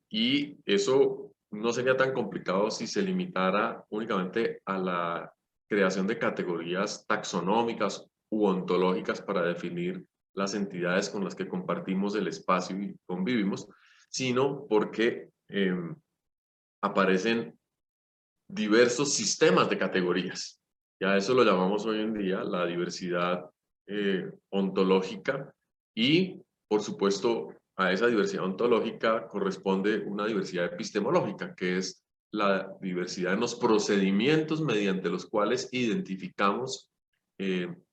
Y eso no sería tan complicado si se limitara únicamente a la creación de categorías taxonómicas u ontológicas para definir las entidades con las que compartimos el espacio y convivimos, sino porque aparecen diversos sistemas de categorías. Ya eso lo llamamos hoy en día la diversidad ontológica, y por supuesto a esa diversidad ontológica corresponde una diversidad epistemológica, que es la diversidad en los procedimientos mediante los cuales identificamos,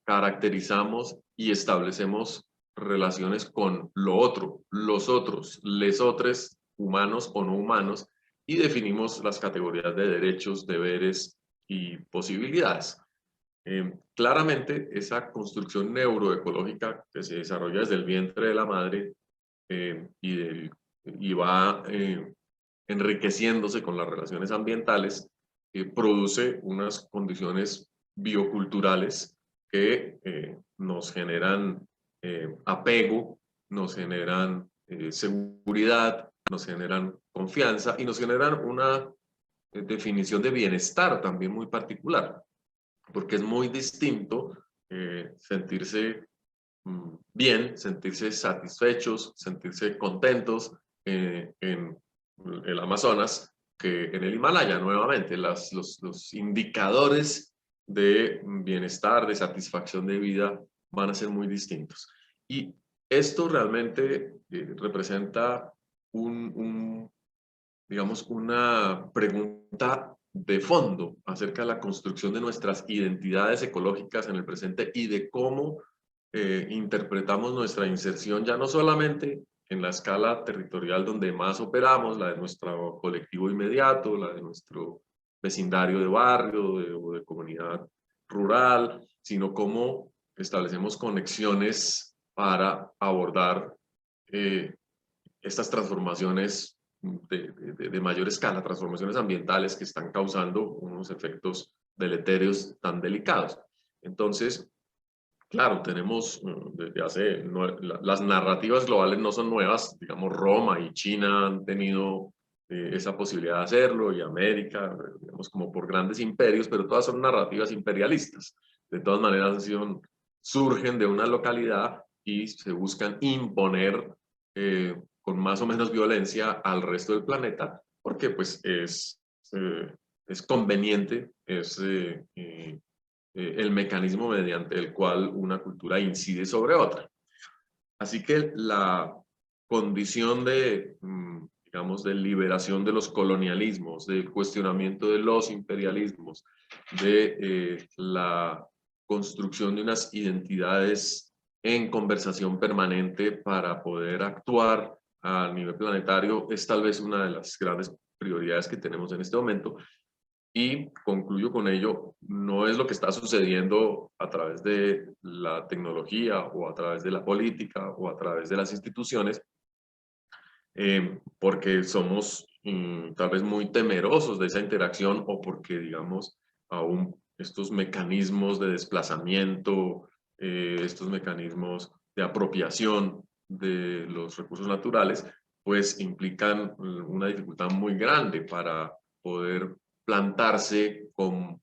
caracterizamos y establecemos relaciones con lo otro, los otros, les otres, humanos o no humanos, y definimos las categorías de derechos, deberes y posibilidades. Claramente, esa construcción neuroecológica que se desarrolla desde el vientre de la madre y va enriqueciéndose con las relaciones ambientales, produce unas condiciones bioculturales que nos generan apego, nos generan seguridad, nos generan confianza y nos generan una definición de bienestar también muy particular, porque es muy distinto sentirse bien, sentirse satisfechos, sentirse contentos en el Amazonas que en el Himalaya. Nuevamente, los indicadores de bienestar, de satisfacción de vida van a ser muy distintos. Y esto realmente representa digamos, una pregunta de fondo acerca de la construcción de nuestras identidades ecológicas en el presente y de cómo interpretamos nuestra inserción ya no solamente en la escala territorial donde más operamos, la de nuestro colectivo inmediato, la de nuestro vecindario de barrio o de comunidad rural, sino cómo establecemos conexiones para abordar estas transformaciones de mayor escala, transformaciones ambientales que están causando unos efectos deletéreos tan delicados. Entonces, claro, tenemos desde hace, las narrativas globales no son nuevas, digamos Roma y China han tenido esa posibilidad de hacerlo, y América, digamos como por grandes imperios, pero todas son narrativas imperialistas. De todas maneras surgen de una localidad y se buscan imponer con más o menos violencia al resto del planeta, porque pues es conveniente, es el mecanismo mediante el cual una cultura incide sobre otra. Así que la condición de, digamos, de liberación de los colonialismos, del cuestionamiento de los imperialismos, de la construcción de unas identidades en conversación permanente para poder actuar a nivel planetario, es tal vez una de las grandes prioridades que tenemos en este momento. Y concluyo con ello, no es lo que está sucediendo a través de la tecnología o a través de la política o a través de las instituciones, porque somos tal vez muy temerosos de esa interacción, o porque, digamos, aún estos mecanismos de desplazamiento, estos mecanismos de apropiación de los recursos naturales, pues implican una dificultad muy grande para poder plantarse con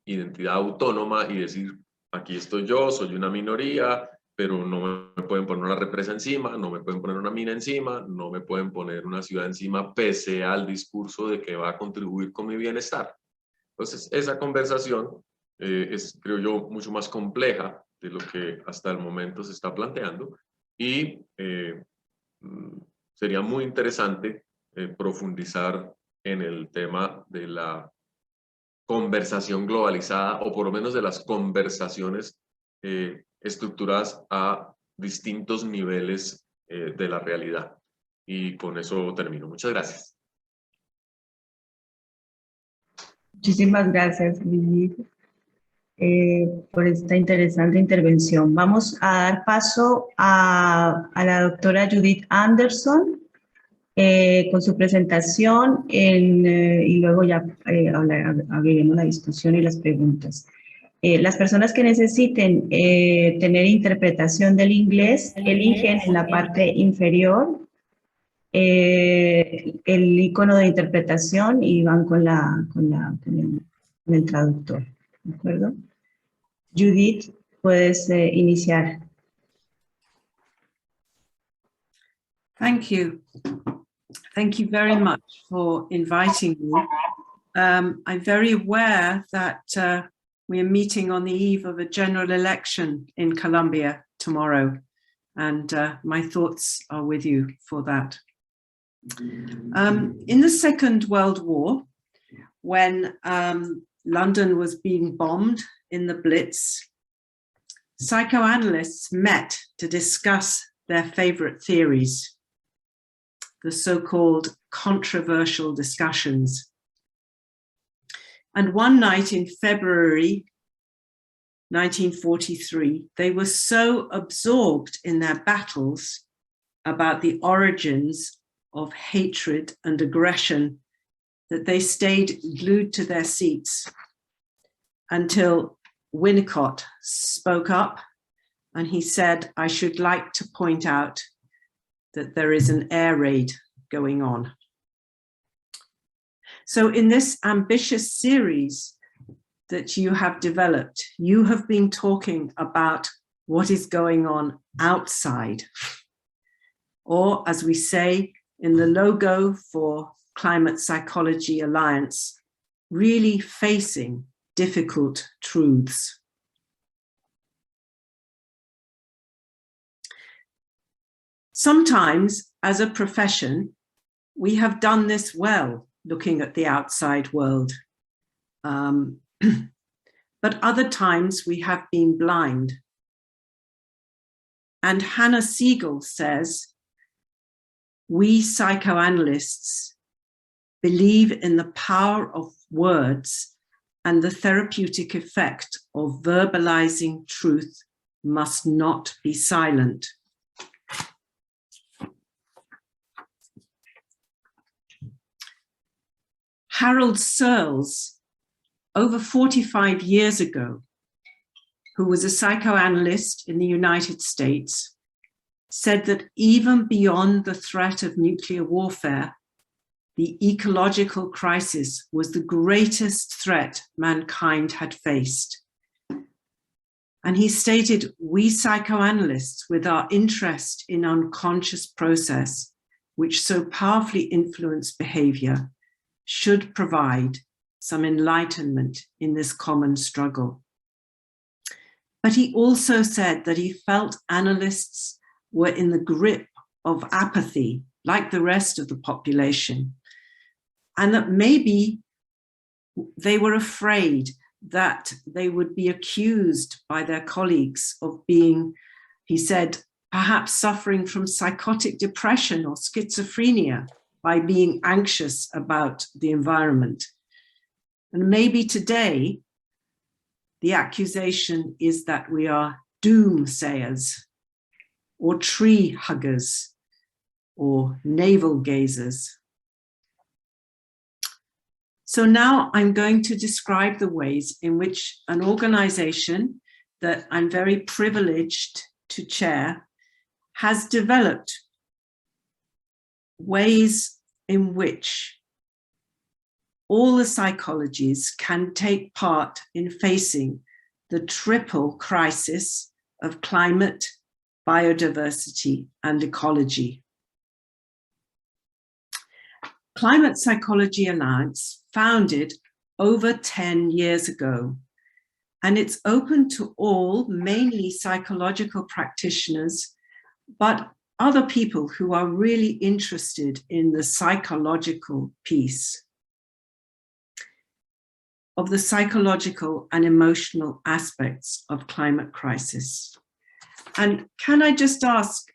identidad autónoma y decir, aquí estoy yo, soy una minoría, pero no me pueden poner una represa encima, no me pueden poner una mina encima, no me pueden poner una ciudad encima, pese al discurso de que va a contribuir con mi bienestar. Entonces, esa conversación es, creo yo, mucho más compleja de lo que hasta el momento se está planteando, y sería muy interesante profundizar en el tema de la conversación globalizada, o por lo menos de las conversaciones estructuradas a distintos niveles de la realidad. Y con eso termino. Muchas gracias. Muchísimas gracias, Brigitte, por esta interesante intervención. Vamos a dar paso a la doctora Judith Anderson con su presentación y luego ya abriremos la discusión y las preguntas. Las personas que necesiten tener interpretación del inglés, eligen en la parte inferior el icono de interpretación y van con el traductor. ¿De acuerdo? Judith, puedes iniciar. Thank you. Thank you very much for inviting me. I'm very aware that we are meeting on the eve of a general election in Colombia tomorrow, and my thoughts are with you for that. In the Second World War, when London was being bombed in the Blitz, psychoanalysts met to discuss their favorite theories, the so-called controversial discussions. And one night in February 1943, they were so absorbed in their battles about the origins of hatred and aggression that they stayed glued to their seats until Winnicott spoke up, and he said, "I should like to point out that there is an air raid going on." So in this ambitious series that you have developed, you have been talking about what is going on outside, or as we say in the logo for Climate Psychology Alliance, really facing difficult truths. Sometimes, as a profession, we have done this well, looking at the outside world. But other times we have been blind. And Hannah Siegel says, "We psychoanalysts believe in the power of words, and the therapeutic effect of verbalizing truth must not be silent." Harold Searles, over 45 years ago, who was a psychoanalyst in the United States, said that even beyond the threat of nuclear warfare, the ecological crisis was the greatest threat mankind had faced. And he stated, "We psychoanalysts, with our interest in unconscious process, which so powerfully influence behavior, should provide some enlightenment in this common struggle." But he also said that he felt analysts were in the grip of apathy, like the rest of the population, and that maybe they were afraid that they would be accused by their colleagues of being, he said, perhaps suffering from psychotic depression or schizophrenia by being anxious about the environment. And maybe today, the accusation is that we are doomsayers, or tree huggers, or navel gazers. So now I'm going to describe the ways in which an organization that I'm very privileged to chair has developed ways in which all the psychologies can take part in facing the triple crisis of climate, biodiversity, and ecology. Climate Psychology Alliance founded over 10 years ago, and it's open to all, mainly psychological practitioners, but other people who are really interested in the psychological piece of the psychological and emotional aspects of climate crisis. And can I just ask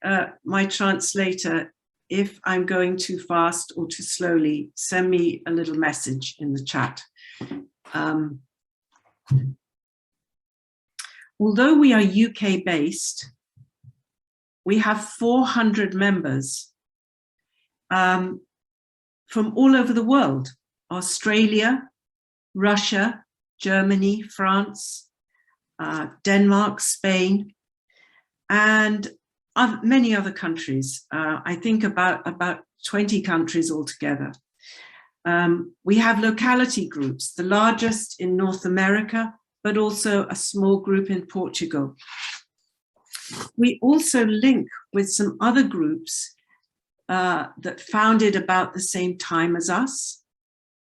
my translator, if I'm going too fast or too slowly, send me a little message in the chat. Although we are UK based, we have 400 members from all over the world: Australia, Russia, Germany, France, Denmark, Spain, and many other countries. I think about 20 countries altogether. We have locality groups, the largest in North America, but also a small group in Portugal. We also link with some other groups that founded about the same time as us.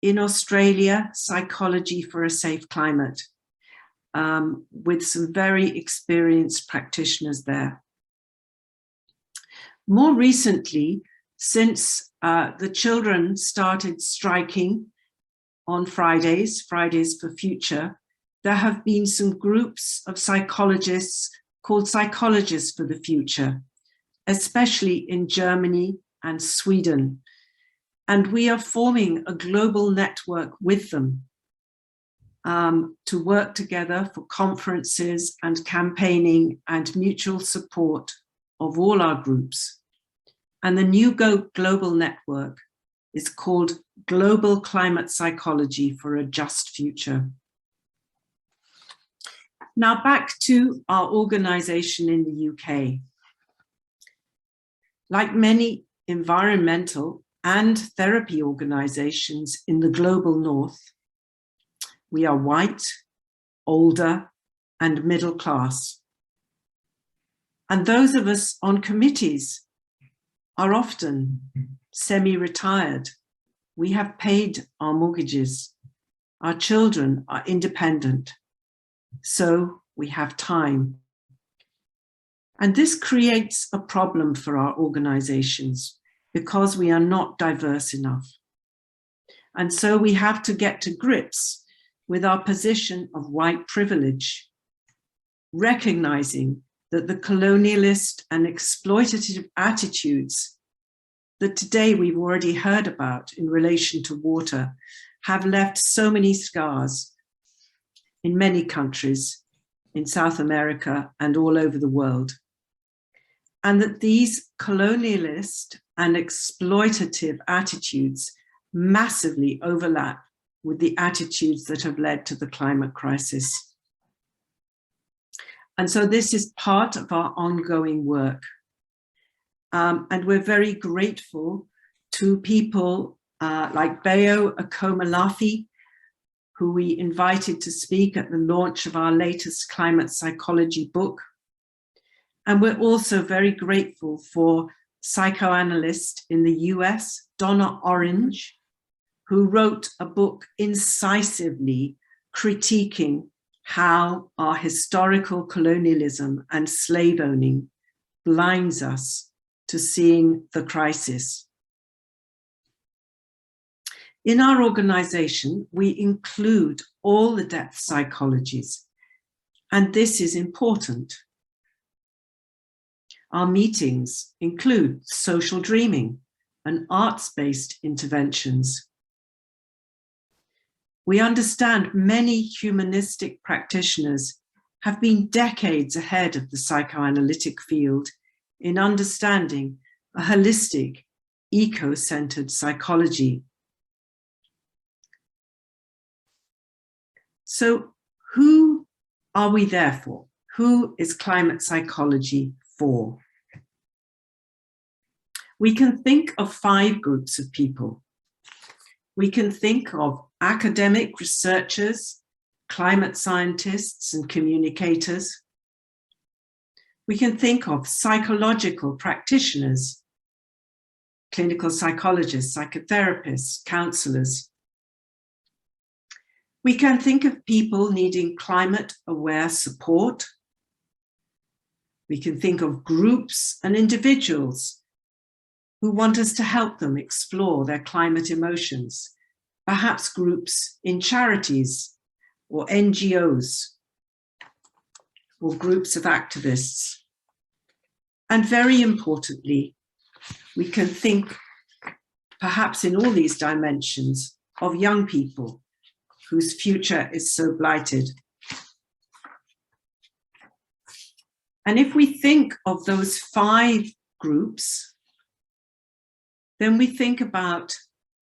In Australia, Psychology for a Safe Climate, with some very experienced practitioners there. More recently, since the children started striking on Fridays for Future, there have been some groups of psychologists called Psychologists for the Future, especially in Germany and Sweden. And we are forming a global network with them to work together for conferences and campaigning and mutual support of all our groups. And the new global network is called Global Climate Psychology for a Just Future. Now back to our organization in the UK. Like many environmental and therapy organizations in the global north, we are white, older, and middle class. And those of us on committees are often semi-retired. We have paid our mortgages. Our children are independent. So we have time. And this creates a problem for our organizations because we are not diverse enough. And so we have to get to grips with our position of white privilege, recognizing that the colonialist and exploitative attitudes that today we've already heard about in relation to water have left so many scars in many countries in South America and all over the world. And that these colonialist and exploitative attitudes massively overlap with the attitudes that have led to the climate crisis. And so this is part of our ongoing work. And we're very grateful to people like Bayo Akomolafi, who we invited to speak at the launch of our latest climate psychology book. And we're also very grateful for psychoanalyst in the US, Donna Orange, who wrote a book incisively critiquing how our historical colonialism and slave owning blinds us to seeing the crisis. In our organization, we include all the depth psychologies, and this is important. Our meetings include social dreaming and arts-based interventions. We understand many humanistic practitioners have been decades ahead of the psychoanalytic field in understanding a holistic, eco-centered psychology. So who are we there for? Who is climate psychology for? We can think of 5 groups of people. We can think of academic researchers, climate scientists and communicators. We can think of psychological practitioners, clinical psychologists, psychotherapists, counselors. We can think of people needing climate-aware support. We can think of groups and individuals who want us to help them explore their climate emotions, perhaps groups in charities or NGOs or groups of activists. And very importantly, we can think, perhaps in all these dimensions, of young people whose future is so blighted. And if we think of those 5 groups, then we think about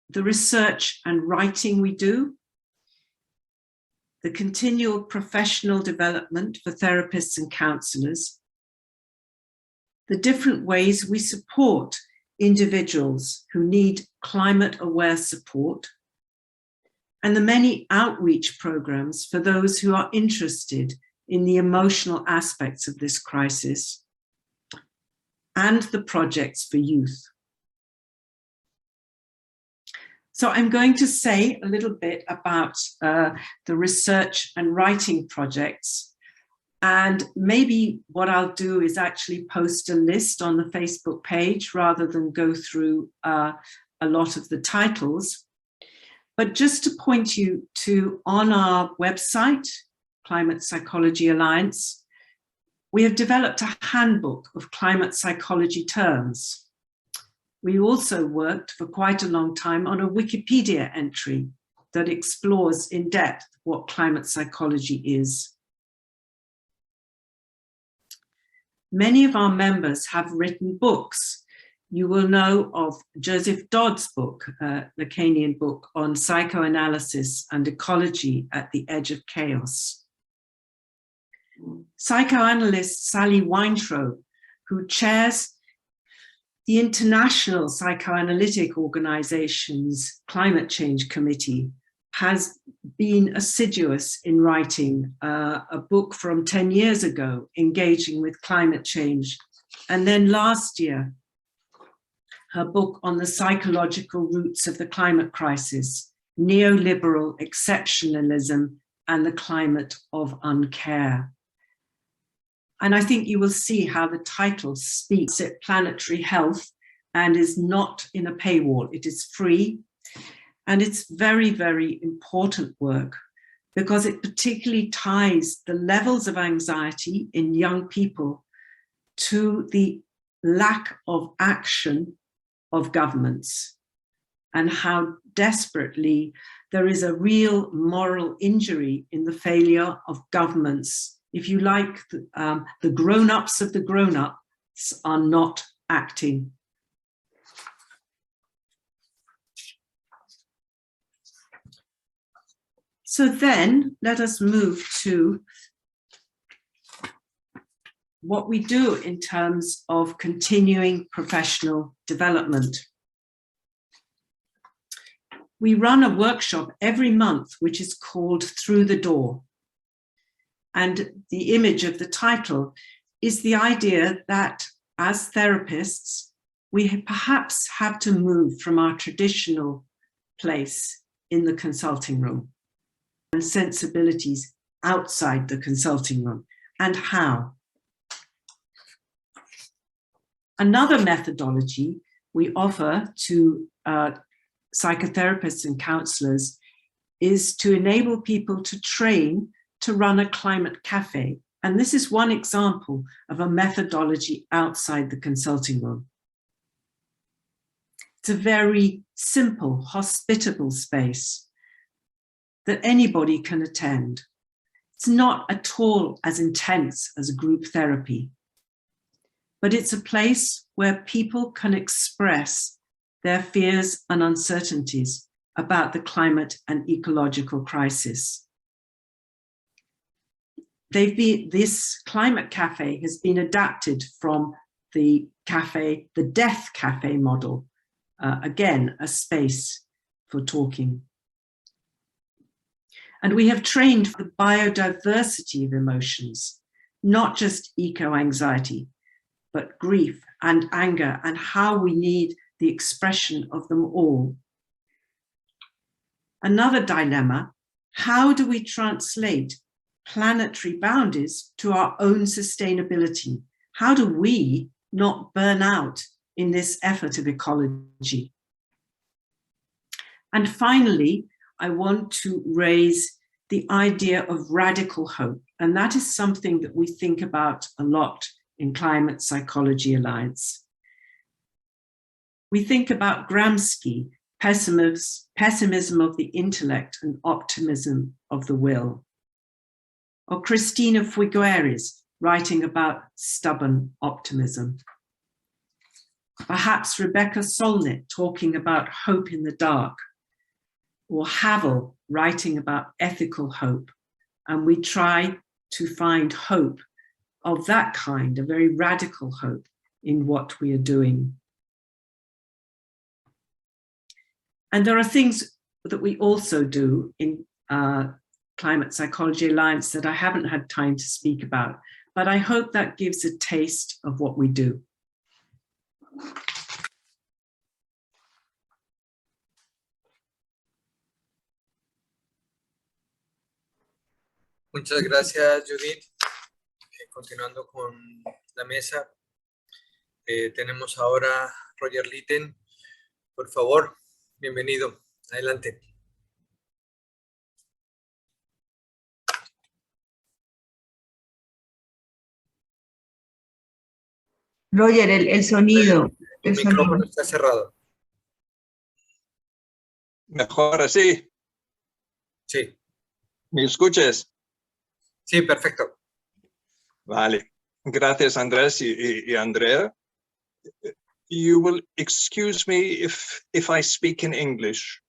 the research and writing we do, the continual professional development for therapists and counselors, the different ways we support individuals who need climate-aware support, and the many outreach programs for those who are interested in the emotional aspects of this crisis, and the projects for youth. So I'm going to say a little bit about the research and writing projects. And maybe what I'll do is actually post a list on the Facebook page rather than go through a lot of the titles. But just to point you to, on our website, Climate Psychology Alliance, we have developed a handbook of climate psychology terms. We also worked for quite a long time on a Wikipedia entry that explores in depth what climate psychology is. Many of our members have written books. You will know of Joseph Dodd's book, Lacanian book on psychoanalysis and ecology at the edge of chaos. Psychoanalyst Sally Weintraub, who chairs the International Psychoanalytic Organization's Climate Change Committee, has been assiduous in writing a book from 10 years ago, engaging with climate change. And then last year, her book on the psychological roots of the climate crisis, neoliberal exceptionalism and the climate of uncare. And I think you will see how the title speaks at planetary health and is not in a paywall. It is free. And it's very, very important work because it particularly ties the levels of anxiety in young people to the lack of action of governments and how desperately there is a real moral injury in the failure of governments. If you like, the grown-ups of the grown-ups are not acting. So then let us move to what we do in terms of continuing professional development. We run a workshop every month, which is called Through the Door. And the image of the title is the idea that as therapists, we perhaps have to move from our traditional place in the consulting room and sensibilities outside the consulting room, and how. Another methodology we offer to psychotherapists and counselors is to enable people to train to run a climate cafe. And this is one example of a methodology outside the consulting room. It's a very simple, hospitable space that anybody can attend. It's not at all as intense as group therapy, but it's a place where people can express their fears and uncertainties about the climate and ecological crisis. This climate cafe has been adapted from the death cafe model. Again, a space for talking. And we have trained for the biodiversity of emotions, not just eco-anxiety, but grief and anger and how we need the expression of them all. Another dilemma, how do we translate planetary boundaries to our own sustainability? How do we not burn out in this effort of ecology? And finally, I want to raise the idea of radical hope. And that is something that we think about a lot in Climate Psychology Alliance. We think about Gramsci, pessimism of the intellect and optimism of the will. Or Cristina Figueres writing about stubborn optimism. Perhaps Rebecca Solnit talking about hope in the dark. Or Havel writing about ethical hope. And we try to find hope of that kind, a very radical hope in what we are doing. And there are things that we also do in Climate Psychology Alliance that I haven't had time to speak about, but I hope that gives a taste of what we do. Muchas gracias, Judith. Continuando con la mesa, tenemos ahora a Roger Litten. Por favor, bienvenido. Adelante. Roger, el sonido. El micrófono está cerrado. Mejor así. Sí. ¿Me escuchas? Sí, perfecto. Vale. Gracias, Andrés y Andrea. You will excuse me if I speak in English.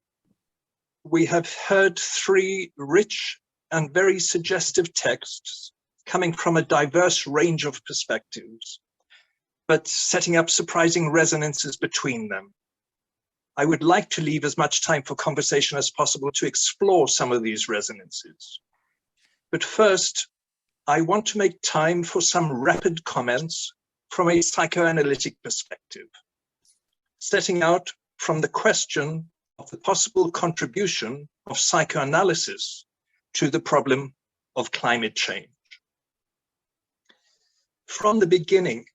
We have heard 3 rich and very suggestive texts coming from a diverse range of perspectives, but setting up surprising resonances between them. I would like to leave as much time for conversation as possible to explore some of these resonances. But first, I want to make time for some rapid comments from a psychoanalytic perspective, setting out from the question of the possible contribution of psychoanalysis to the problem of climate change. From the beginning,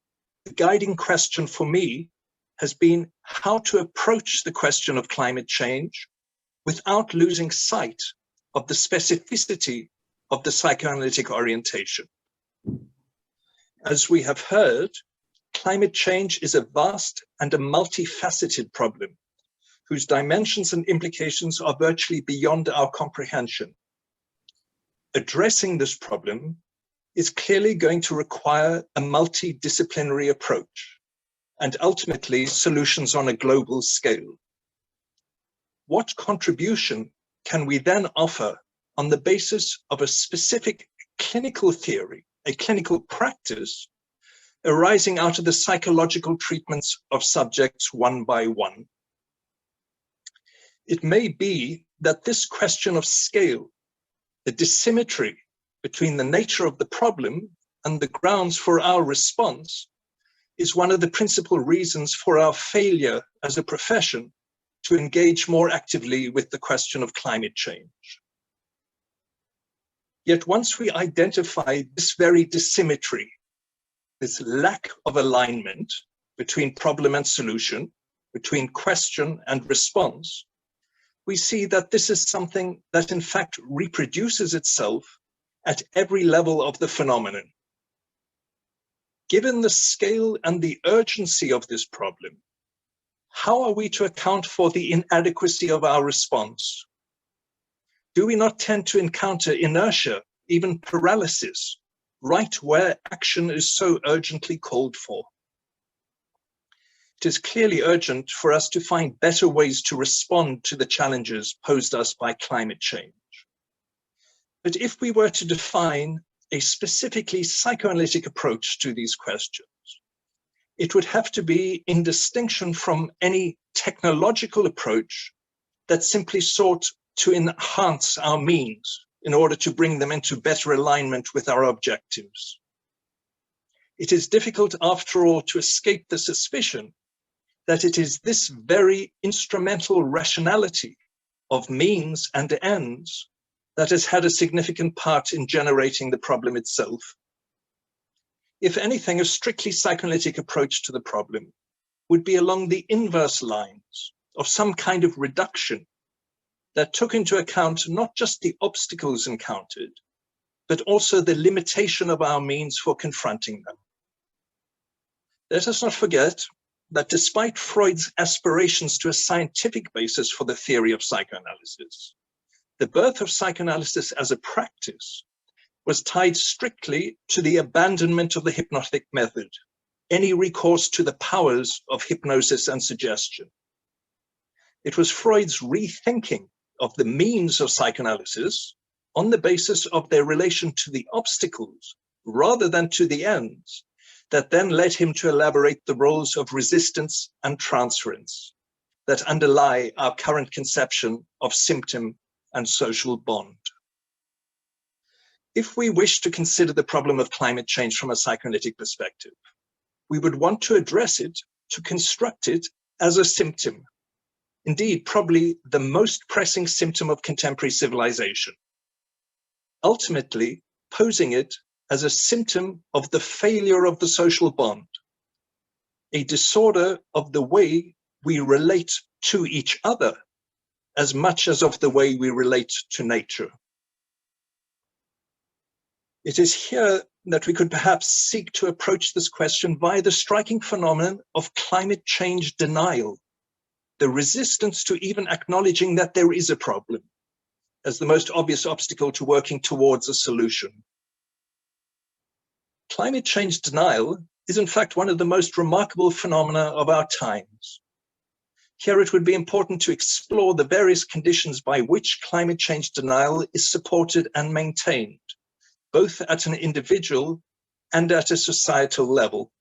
the guiding question for me has been how to approach the question of climate change without losing sight of the specificity of the psychoanalytic orientation. As we have heard, climate change is a vast and a multifaceted problem whose dimensions and implications are virtually beyond our comprehension. Addressing this problem is clearly going to require a multidisciplinary approach and ultimately solutions on a global scale. What contribution can we then offer on the basis of a specific clinical theory, a clinical practice arising out of the psychological treatments of subjects one by one? It may be that this question of scale, the dissymmetry between the nature of the problem and the grounds for our response, is one of the principal reasons for our failure as a profession to engage more actively with the question of climate change. Yet once we identify this very dissymmetry, this lack of alignment between problem and solution, between question and response, we see that this is something that in fact reproduces itself at every level of the phenomenon. Given the scale and the urgency of this problem, how are we to account for the inadequacy of our response? Do we not tend to encounter inertia, even paralysis, right where action is so urgently called for? It is clearly urgent for us to find better ways to respond to the challenges posed us by climate change. But if we were to define a specifically psychoanalytic approach to these questions, it would have to be in distinction from any technological approach that simply sought to enhance our means in order to bring them into better alignment with our objectives. It is difficult, after all, to escape the suspicion that it is this very instrumental rationality of means and ends that has had a significant part in generating the problem itself. If anything, a strictly psychoanalytic approach to the problem would be along the inverse lines of some kind of reduction that took into account not just the obstacles encountered, but also the limitation of our means for confronting them. Let us not forget that despite Freud's aspirations to a scientific basis for the theory of psychoanalysis, the birth of psychoanalysis as a practice was tied strictly to the abandonment of the hypnotic method, any recourse to the powers of hypnosis and suggestion. It was Freud's rethinking of the means of psychoanalysis on the basis of their relation to the obstacles rather than to the ends that then led him to elaborate the roles of resistance and transference that underlie our current conception of symptom and social bond. If we wish to consider the problem of climate change from a psychoanalytic perspective, we would want to address it, to construct it as a symptom. Indeed, probably the most pressing symptom of contemporary civilization. ultimately posing it as a symptom of the failure of the social bond, a disorder of the way we relate to each other as much as of the way we relate to nature. It is here that we could perhaps seek to approach this question via the striking phenomenon of climate change denial, the resistance to even acknowledging that there is a problem as the most obvious obstacle to working towards a solution. Climate change denial is in fact one of the most remarkable phenomena of our times. Here it would be important to explore the various conditions by which climate change denial is supported and maintained, both at an individual and at a societal level.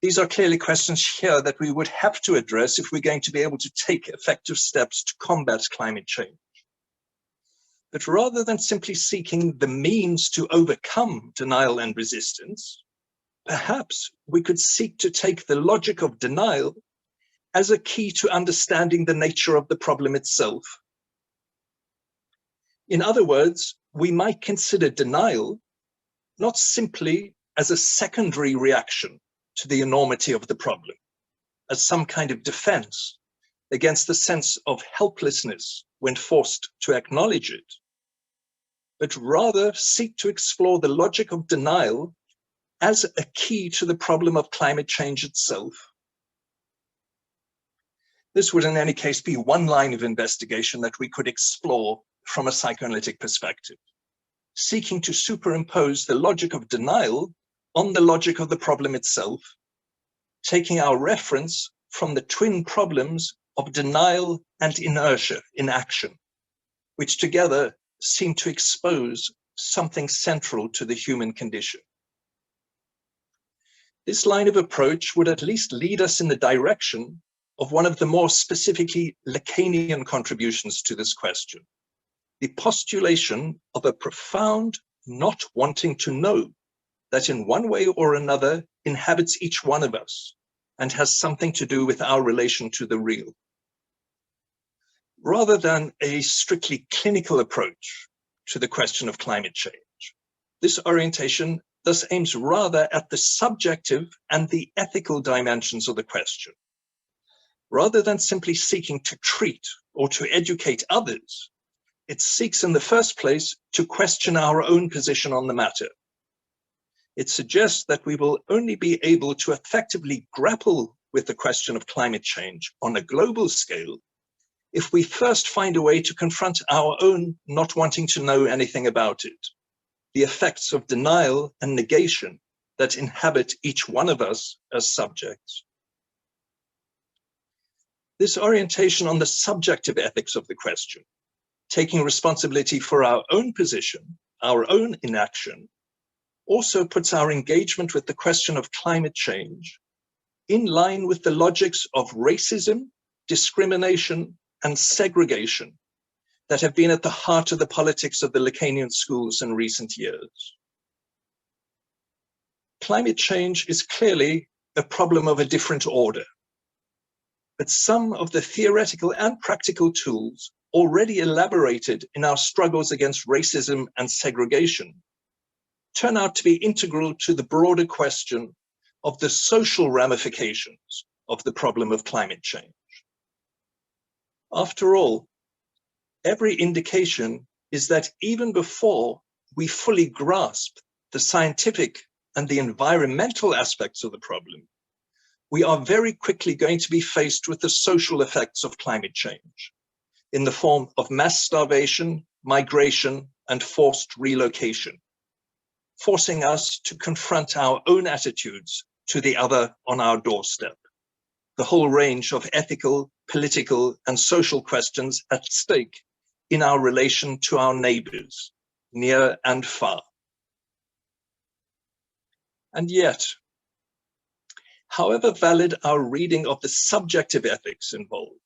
These are clearly questions here that we would have to address if we're going to be able to take effective steps to combat climate change. But rather than simply seeking the means to overcome denial and resistance, perhaps we could seek to take the logic of denial as a key to understanding the nature of the problem itself. In other words, we might consider denial not simply as a secondary reaction to the enormity of the problem, as some kind of defense against the sense of helplessness when forced to acknowledge it, but rather seek to explore the logic of denial as a key to the problem of climate change itself. This would in any case be one line of investigation that we could explore from a psychoanalytic perspective, seeking to superimpose the logic of denial on the logic of the problem itself, taking our reference from the twin problems of denial and inertia in action, which together seem to expose something central to the human condition. This line of approach would at least lead us in the direction of one of the more specifically Lacanian contributions to this question, the postulation of a profound not wanting to know that in one way or another inhabits each one of us and has something to do with our relation to the real. Rather than a strictly clinical approach to the question of climate change, this orientation thus aims rather at the subjective and the ethical dimensions of the question. Rather than simply seeking to treat or to educate others, it seeks in the first place to question our own position on the matter. It suggests that we will only be able to effectively grapple with the question of climate change on a global scale if we first find a way to confront our own not wanting to know anything about it, the effects of denial and negation that inhabit each one of us as subjects. This orientation on the subjective ethics of the question, taking responsibility for our own position, our own inaction, also puts our engagement with the question of climate change in line with the logics of racism, discrimination, and segregation that have been at the heart of the politics of the Lacanian schools in recent years. Climate change is clearly a problem of a different order, but some of the theoretical and practical tools already elaborated in our struggles against racism and segregation turn out to be integral to the broader question of the social ramifications of the problem of climate change. After all, every indication is that even before we fully grasp the scientific and the environmental aspects of the problem, we are very quickly going to be faced with the social effects of climate change in the form of mass starvation, migration, and forced relocation, forcing us to confront our own attitudes to the other on our doorstep, the whole range of ethical, political, and social questions at stake in our relation to our neighbors, near and far. And yet, however valid our reading of the subjective ethics involved,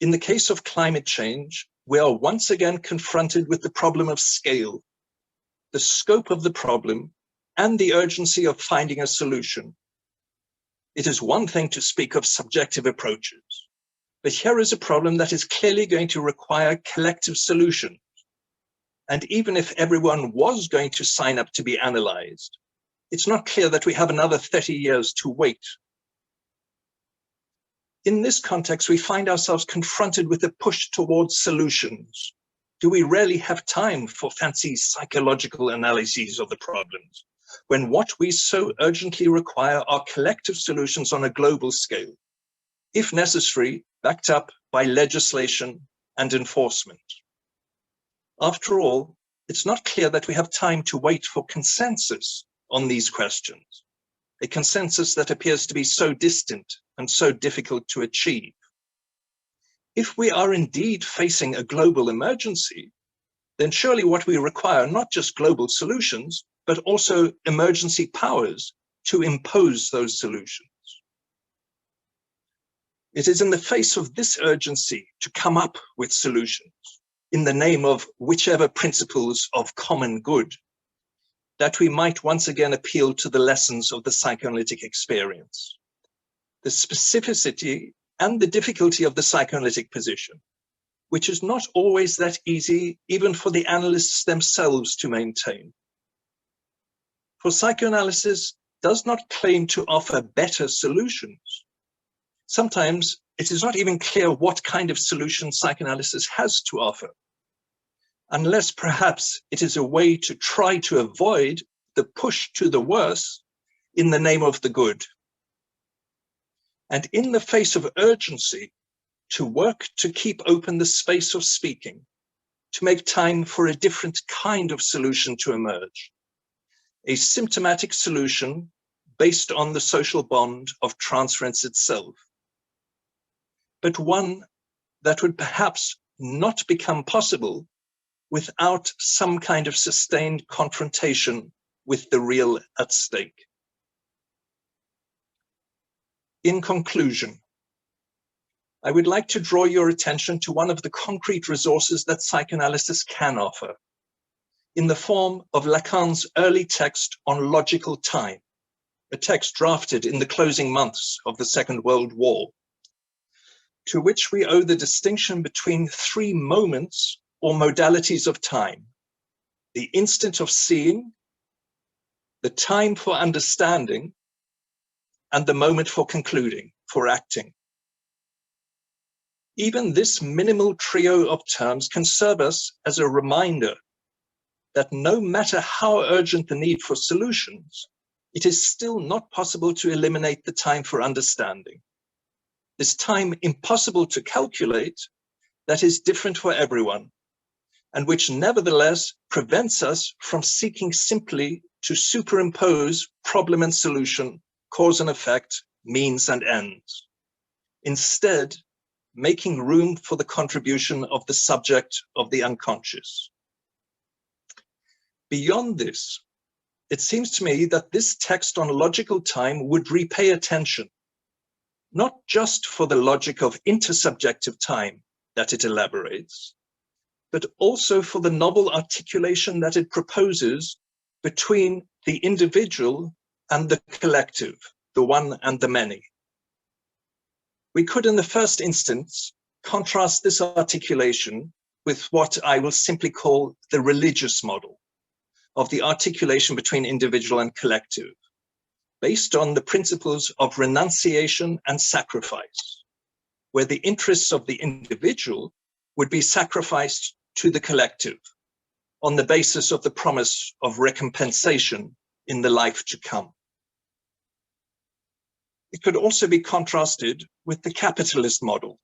in the case of climate change, we are once again confronted with the problem of scale, the scope of the problem, and the urgency of finding a solution. It is one thing to speak of subjective approaches, but here is a problem that is clearly going to require collective solutions. And even if everyone was going to sign up to be analyzed, it's not clear that we have another 30 years to wait. In this context, we find ourselves confronted with a push towards solutions. Do we really have time for fancy psychological analyses of the problems, when what we so urgently require are collective solutions on a global scale, if necessary, backed up by legislation and enforcement? After all, it's not clear that we have time to wait for consensus on these questions, a consensus that appears to be so distant and so difficult to achieve. If we are indeed facing a global emergency, then surely what we require are not just global solutions, but also emergency powers to impose those solutions. It is in the face of this urgency to come up with solutions in the name of whichever principles of common good that we might once again appeal to the lessons of the psychoanalytic experience. The specificity and the difficulty of the psychoanalytic position, which is not always that easy even for the analysts themselves to maintain. For psychoanalysis does not claim to offer better solutions. Sometimes it is not even clear what kind of solution psychoanalysis has to offer, unless perhaps it is a way to try to avoid the push to the worse in the name of the good. And in the face of urgency, to work to keep open the space of speaking, to make time for a different kind of solution to emerge, a symptomatic solution based on the social bond of transference itself, but one that would perhaps not become possible without some kind of sustained confrontation with the real at stake. In conclusion, I would like to draw your attention to one of the concrete resources that psychoanalysis can offer, in the form of Lacan's early text on logical time, a text drafted in the closing months of the Second World War, to which we owe the distinction between three moments or modalities of time: the instant of seeing, the time for understanding, and the moment for concluding, for acting. Even this minimal trio of terms can serve us as a reminder that no matter how urgent the need for solutions, it is still not possible to eliminate the time for understanding. This time impossible to calculate, that is different for everyone, and which nevertheless prevents us from seeking simply to superimpose problem and solution, cause and effect, means and ends. Instead, making room for the contribution of the subject of the unconscious. Beyond this, it seems to me that this text on logical time would repay attention, not just for the logic of intersubjective time that it elaborates, but also for the novel articulation that it proposes between the individual and the collective, the one and the many. We could, in the first instance, contrast this articulation with what I will simply call the religious model of the articulation between individual and collective, based on the principles of renunciation and sacrifice, where the interests of the individual would be sacrificed to the collective on the basis of the promise of recompensation in the life to come. It could also be contrasted with the capitalist model,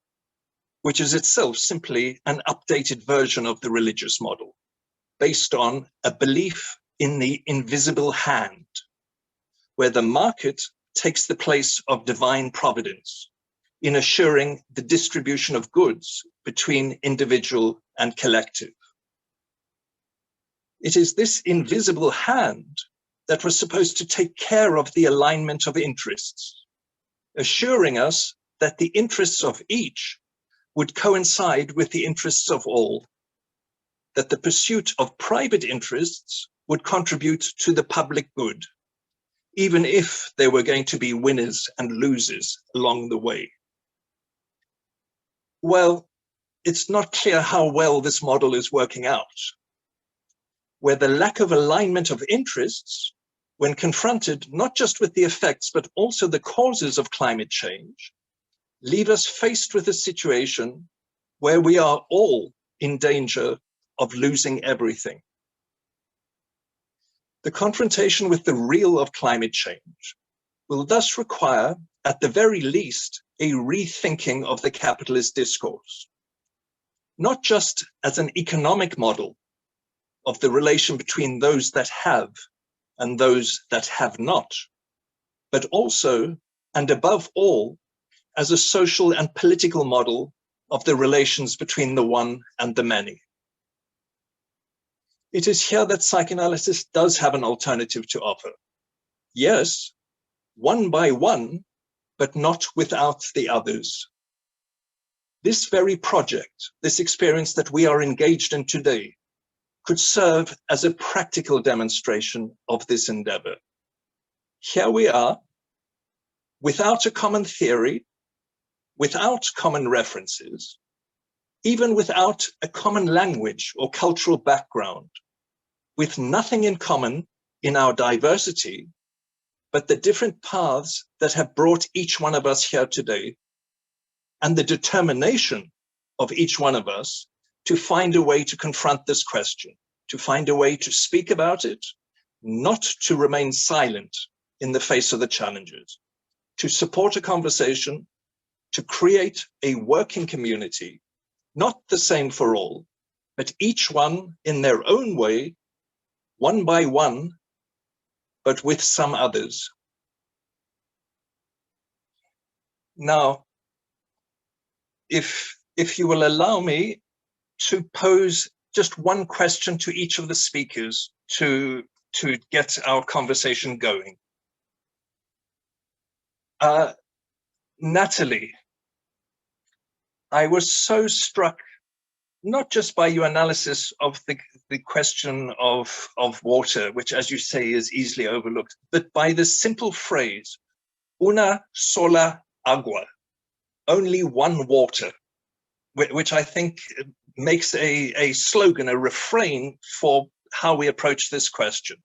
which is itself simply an updated version of the religious model, based on a belief in the invisible hand, where the market takes the place of divine providence in assuring the distribution of goods between individual and collective. It is this invisible hand that was supposed to take care of the alignment of interests, assuring us that the interests of each would coincide with the interests of all, that the pursuit of private interests would contribute to the public good, even if there were going to be winners and losers along the way. Well, it's not clear how well this model is working out, where the lack of alignment of interests, when confronted not just with the effects, but also the causes of climate change, leave us faced with a situation where we are all in danger of losing everything. The confrontation with the real of climate change will thus require, at the very least, a rethinking of the capitalist discourse, not just as an economic model of the relation between those that have and those that have not, but also, and above all, as a social and political model of the relations between the one and the many. It is here that psychoanalysis does have an alternative to offer. Yes, one by one, but not without the others. This very project, this experience that we are engaged in today, could serve as a practical demonstration of this endeavor. Here we are, without a common theory, without common references, even without a common language or cultural background, with nothing in common in our diversity, but the different paths that have brought each one of us here today, and the determination of each one of us to find a way to confront this question, to find a way to speak about it, not to remain silent in the face of the challenges, to support a conversation, to create a working community, not the same for all, but each one in their own way, one by one, but with some others. Now, if you will allow me to pose just one question to each of the speakers to get our conversation going. Nathalie, I was so struck not just by your analysis of the question of water, which, as you say, is easily overlooked, but by the simple phrase, una sola agua, only one water, which I think makes a slogan, a refrain for how we approach this question.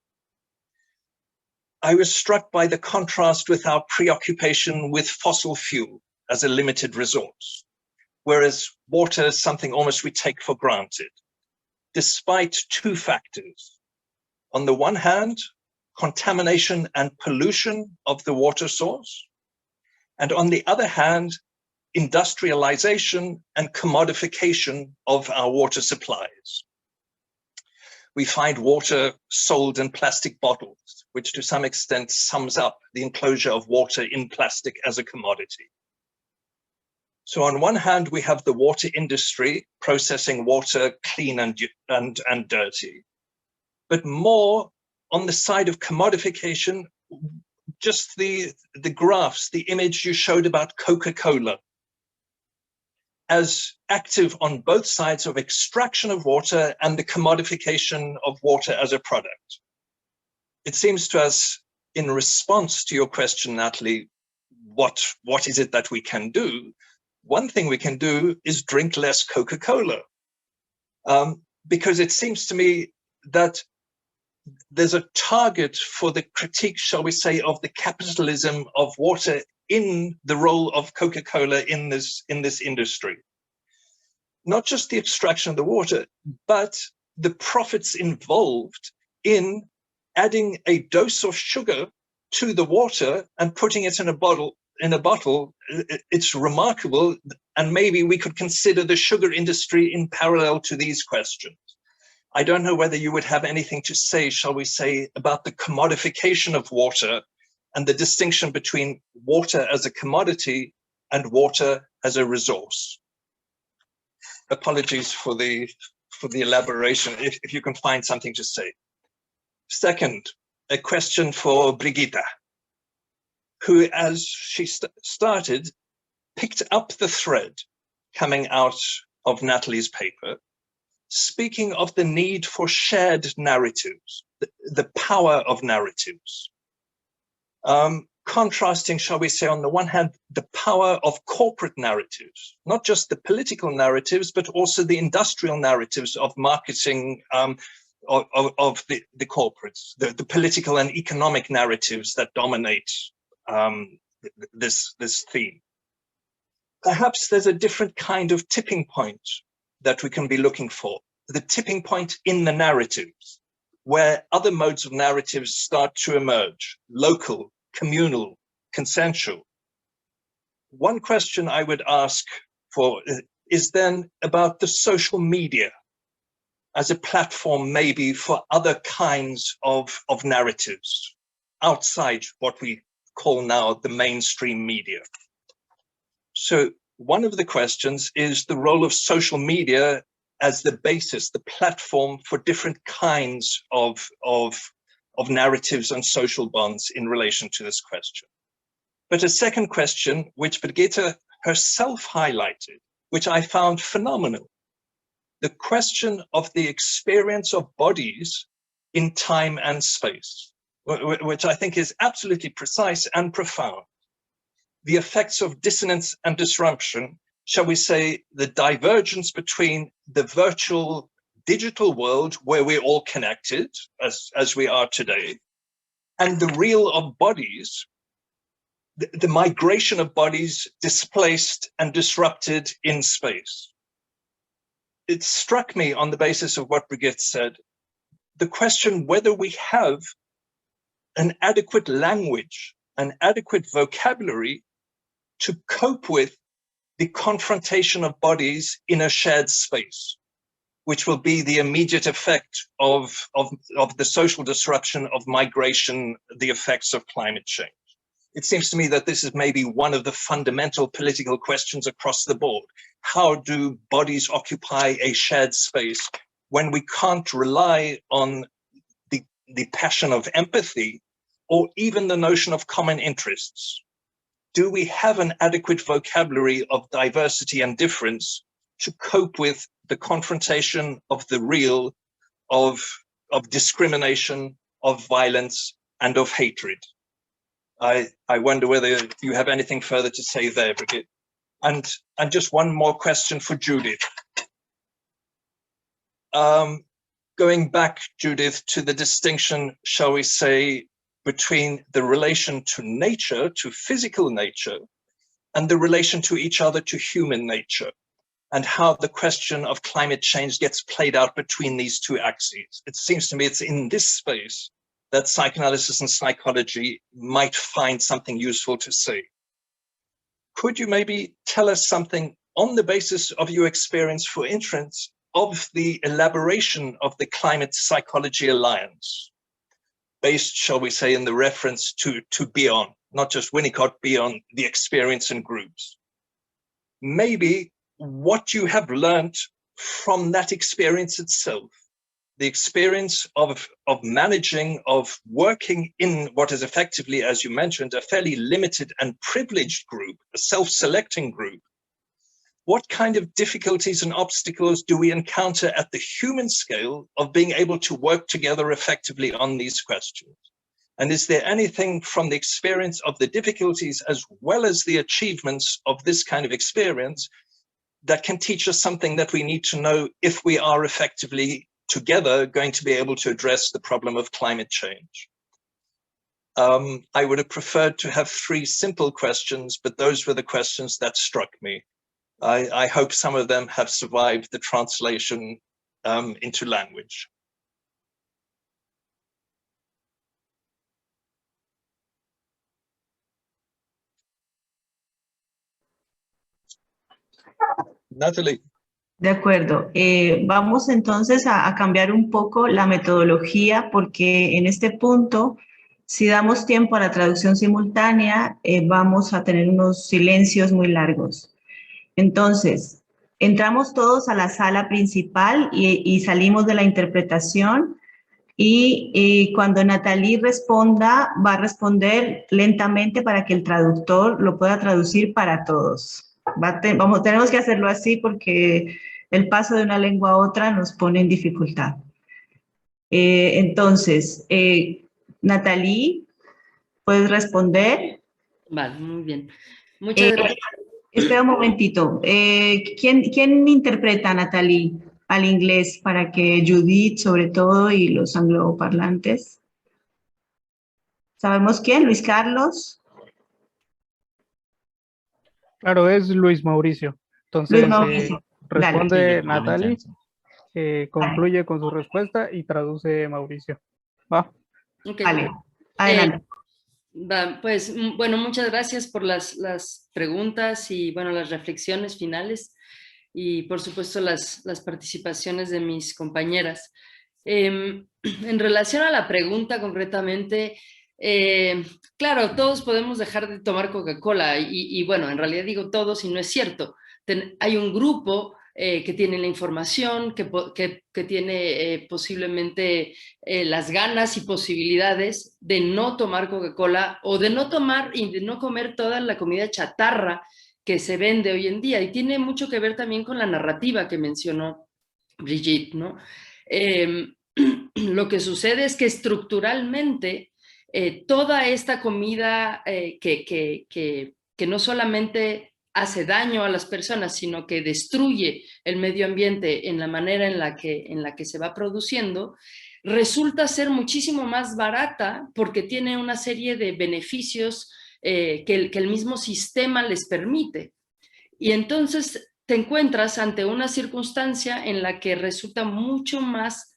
I was struck by the contrast with our preoccupation with fossil fuel as a limited resource, whereas water is something almost we take for granted, despite two factors. On the one hand, contamination and pollution of the water source, and on the other hand, industrialization and commodification of our water supplies. We find water sold in plastic bottles, which to some extent sums up the enclosure of water in plastic as a commodity. So on one hand, we have the water industry processing water clean and dirty, but more on the side of commodification, just the graphs, the image you showed about Coca-Cola, as active on both sides of extraction of water and the commodification of water as a product. It seems to us, in response to your question, Nathalie, what is it that we can do? One thing we can do is drink less Coca-Cola, because it seems to me that there's a target for the critique, shall we say, of the capitalism of water in the role of Coca-Cola in this industry. Not just the extraction of the water, but the profits involved in adding a dose of sugar to the water and putting it in a bottle. It's remarkable, and maybe we could consider the sugar industry in parallel to these questions. I don't know whether you would have anything to say, shall we say, about the commodification of water and the distinction between water as a commodity and water as a resource. Apologies for the elaboration, if you can find something to say. Second, a question for Brigitte, who, as she started, picked up the thread coming out of Nathalie's paper, speaking of the need for shared narratives, the power of narratives. Contrasting, shall we say, on the one hand, the power of corporate narratives, not just the political narratives, but also the industrial narratives of marketing, the corporates, the political and economic narratives that dominate this theme. Perhaps there's a different kind of tipping point that we can be looking for, the tipping point in the narratives, where other modes of narratives start to emerge, local, communal, consensual. One question I would ask for is then about the social media as a platform maybe for other kinds of narratives outside what we call now the mainstream media. So one of the questions is the role of social media as the basis, the platform for different kinds of narratives and social bonds in relation to this question. But a second question, which Brigitte herself highlighted, which I found phenomenal, the question of the experience of bodies in time and space, which I think is absolutely precise and profound. The effects of dissonance and disruption, shall we say, the divergence between the virtual digital world where we're all connected, as we are today, and the real of bodies, the migration of bodies displaced and disrupted in space. It struck me on the basis of what Brigitte said, the question whether we have an adequate language, an adequate vocabulary to cope with the confrontation of bodies in a shared space, which will be the immediate effect of the social disruption of migration, the effects of climate change. It seems to me that this is maybe one of the fundamental political questions across the board. How do bodies occupy a shared space when we can't rely on the passion of empathy or even the notion of common interests? Do we have an adequate vocabulary of diversity and difference to cope with the confrontation of the real, of discrimination, of violence, and of hatred? I wonder whether you have anything further to say there, Brigitte. And just one more question for Judith. Going back, Judith, to the distinction, shall we say, between the relation to nature, to physical nature, and the relation to each other, to human nature, and how the question of climate change gets played out between these two axes. It seems to me it's in this space that psychoanalysis and psychology might find something useful to say. Could you maybe tell us something on the basis of your experience, for instance, of the elaboration of the Climate Psychology Alliance, based, shall we say, in the reference to beyond, not just Winnicott, beyond the experience in groups? Maybe what you have learned from that experience itself, the experience of managing, of working in what is effectively, as you mentioned, a fairly limited and privileged group, a self-selecting group. What kind of difficulties and obstacles do we encounter at the human scale of being able to work together effectively on these questions? And is there anything from the experience of the difficulties as well as the achievements of this kind of experience that can teach us something that we need to know if we are effectively together going to be able to address the problem of climate change? I would have preferred to have 3 simple questions, but those were the questions that struck me. I hope some of them have survived the translation into language. Nathalie. De acuerdo. Vamos entonces a cambiar un poco la metodología, porque en este punto, si damos tiempo a la traducción simultánea, vamos a tener unos silencios muy largos. Entonces, entramos todos a la sala principal y salimos de la interpretación, y cuando Nathalie responda, va a responder lentamente para que el traductor lo pueda traducir para todos. Tenemos que hacerlo así porque el paso de una lengua a otra nos pone en dificultad. Entonces, Nathalie, ¿puedes responder? Vale, muy bien. Muchas gracias. Espera un momentito. ¿Quién interpreta a Nathalie? al inglés para que Judith, sobre todo, y los angloparlantes. ¿Sabemos quién? ¿Luis Carlos? Claro, es Luis Mauricio. Entonces, Luis Mauricio. responde Dale. Nathalie, concluye con su respuesta y traduce Mauricio. ¿Va? Okay. Vale, adelante. Pues, bueno, muchas gracias por las preguntas y, bueno, las reflexiones finales y, por supuesto, las participaciones de mis compañeras. En relación a la pregunta concretamente, claro, todos podemos dejar de tomar Coca-Cola y, bueno, en realidad digo todos y no es cierto. Hay un grupo que tiene la información, que tiene posiblemente las ganas y posibilidades de no tomar Coca-Cola o de no tomar y de no comer toda la comida chatarra que se vende hoy en día. Y tiene mucho que ver también con la narrativa que mencionó Brigitte, ¿no? Lo que sucede es que estructuralmente toda esta comida que no solamente hace daño a las personas, sino que destruye el medio ambiente en la manera en la que se va produciendo, resulta ser muchísimo más barata porque tiene una serie de beneficios que el mismo sistema les permite. Y entonces te encuentras ante una circunstancia en la que resulta mucho más...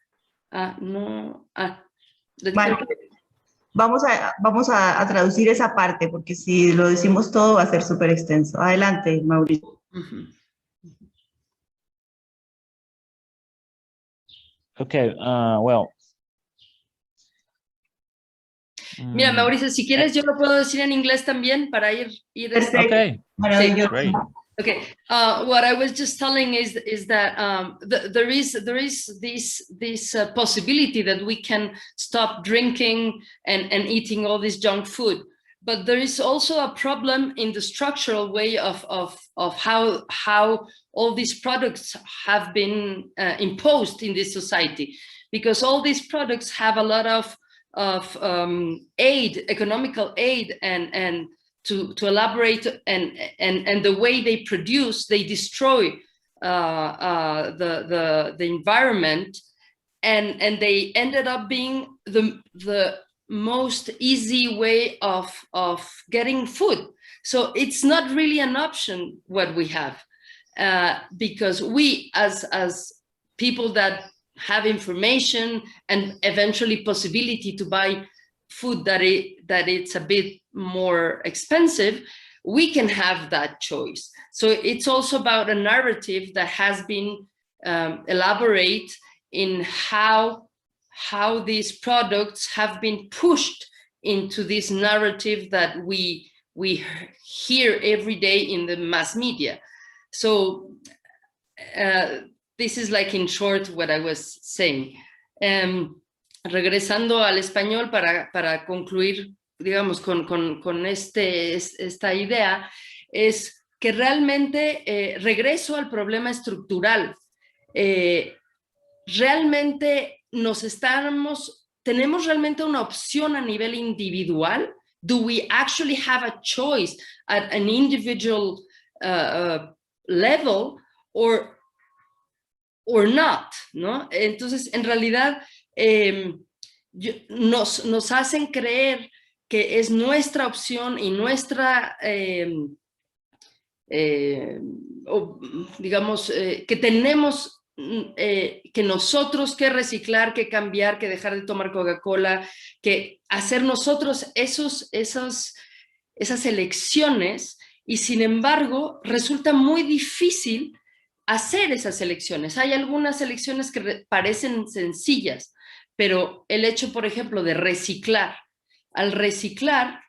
Vale. Vamos a traducir esa parte, porque si lo decimos todo va a ser súper extenso. Adelante, Mauricio. Okay, well. Mira, Mauricio, si quieres yo lo puedo decir en inglés también para ir Perfecto. Okay, Maravilloso. great. Okay, what I was just telling is that there is this possibility that we can stop drinking and eating all this junk food, but there is also a problem in the structural way of how all these products have been imposed in this society, because all these products have a lot of aid, economical aid, and to elaborate, and the way they produce, they destroy the environment, and they ended up being the most easy way of getting food. So it's not really an option what we have, because we as people that have information and eventually possibility to buy food that it's a bit more expensive, we can have that choice. So it's also about a narrative that has been elaborate in how these products have been pushed into this narrative that we hear every day in the mass media. So this is like in short what I was saying. Regresando al español para concluir, digamos, con esta idea, es que realmente regreso al problema estructural. Realmente tenemos realmente una opción a nivel individual. Do we actually have a choice at an individual level or not, ¿no? Entonces, en realidad, nos hacen creer que es nuestra opción y nuestra, digamos, que tenemos que nosotros que reciclar, que cambiar, que dejar de tomar Coca-Cola, que hacer nosotros esas elecciones, y sin embargo resulta muy difícil hacer esas elecciones. Hay algunas elecciones que parecen sencillas, pero el hecho, por ejemplo, de reciclar, al reciclar,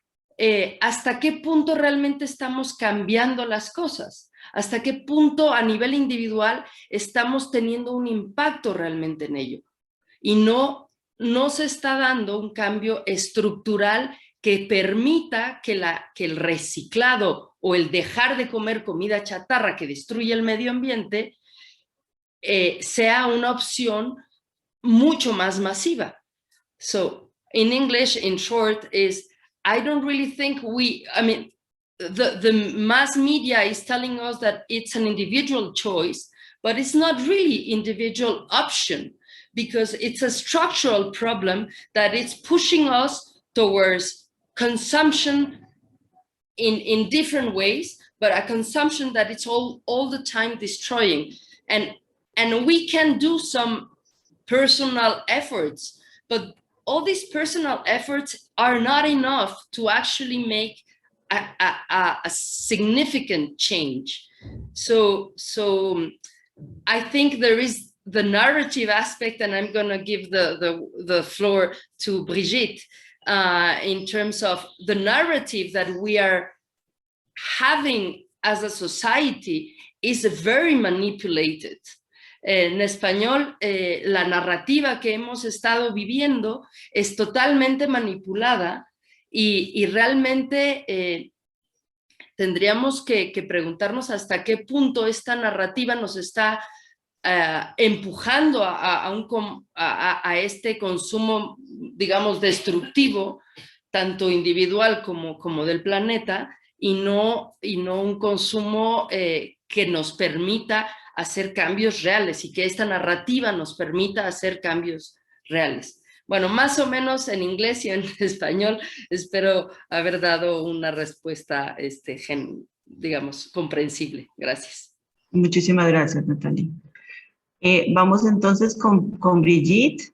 ¿hasta qué punto realmente estamos cambiando las cosas? ¿Hasta qué punto a nivel individual estamos teniendo un impacto realmente en ello? Y no se está dando un cambio estructural que permita que el reciclado o el dejar de comer comida chatarra que destruye el medio ambiente sea una opción mucho más masiva. So, in English, in short, is I don't really think the mass media is telling us that it's an individual choice, but it's not really individual option, because it's a structural problem that it's pushing us towards consumption in different ways, but a consumption that it's all the time destroying. And we can do some personal efforts, but all these personal efforts are not enough to actually make a significant change. So I think there is the narrative aspect, and I'm going to give the floor to Brigitte in terms of the narrative that we are having as a society is very manipulated. En español, la narrativa que hemos estado viviendo es totalmente manipulada y realmente tendríamos que preguntarnos hasta qué punto esta narrativa nos está empujando a este consumo, digamos, destructivo, tanto individual como del planeta, y no un consumo que nos permita hacer cambios reales y que esta narrativa nos permita hacer cambios reales. Bueno, más o menos en inglés y en español espero haber dado una respuesta, digamos, comprensible. Gracias. Muchísimas gracias, Nathalie. Vamos entonces con Brigitte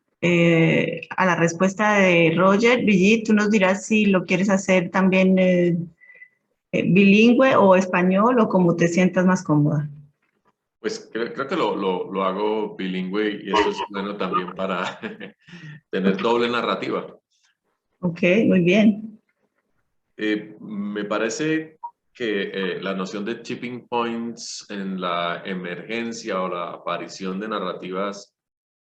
a la respuesta de Roger. Brigitte, tú nos dirás si lo quieres hacer también bilingüe o español o como te sientas más cómoda. Pues creo que lo hago bilingüe y eso es bueno también para tener doble narrativa. Ok, muy bien. Me parece que la noción de tipping points en la emergencia o la aparición de narrativas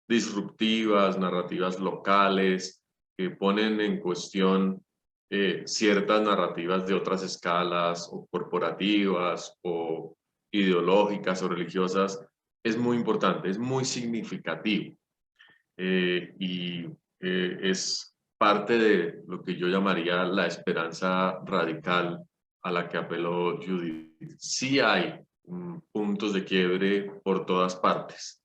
disruptivas, narrativas locales, que ponen en cuestión ciertas narrativas de otras escalas o corporativas o ideológicas o religiosas, es muy importante, es muy significativo es parte de lo que yo llamaría la esperanza radical a la que apeló Judith. Sí hay puntos de quiebre por todas partes.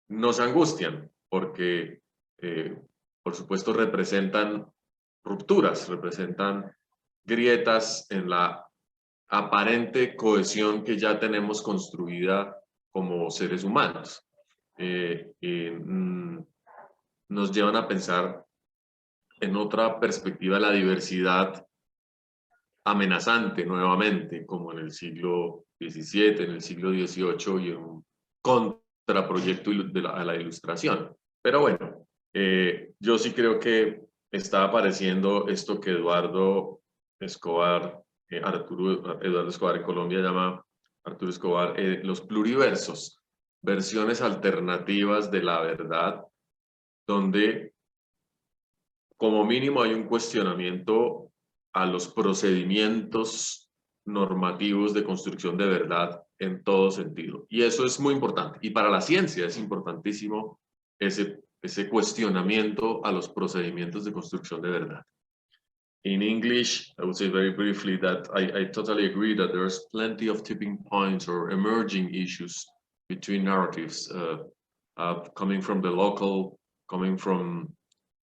Nos angustian porque, por supuesto, representan rupturas, representan grietas en la aparente cohesión que ya tenemos construida como seres humanos. Nos llevan a pensar en otra perspectiva la diversidad amenazante nuevamente, como en el siglo XVII, en el siglo XVIII y en un contraproyecto a la ilustración. Pero bueno, yo sí creo que está apareciendo esto que Eduardo Escobar en Colombia llama Arturo Escobar los pluriversos, versiones alternativas de la verdad, donde como mínimo hay un cuestionamiento a los procedimientos normativos de construcción de verdad en todo sentido. Y eso es muy importante. Y para la ciencia es importantísimo ese cuestionamiento a los procedimientos de construcción de verdad. In English, I would say very briefly that I totally agree that there's plenty of tipping points or emerging issues between narratives coming from the local, coming from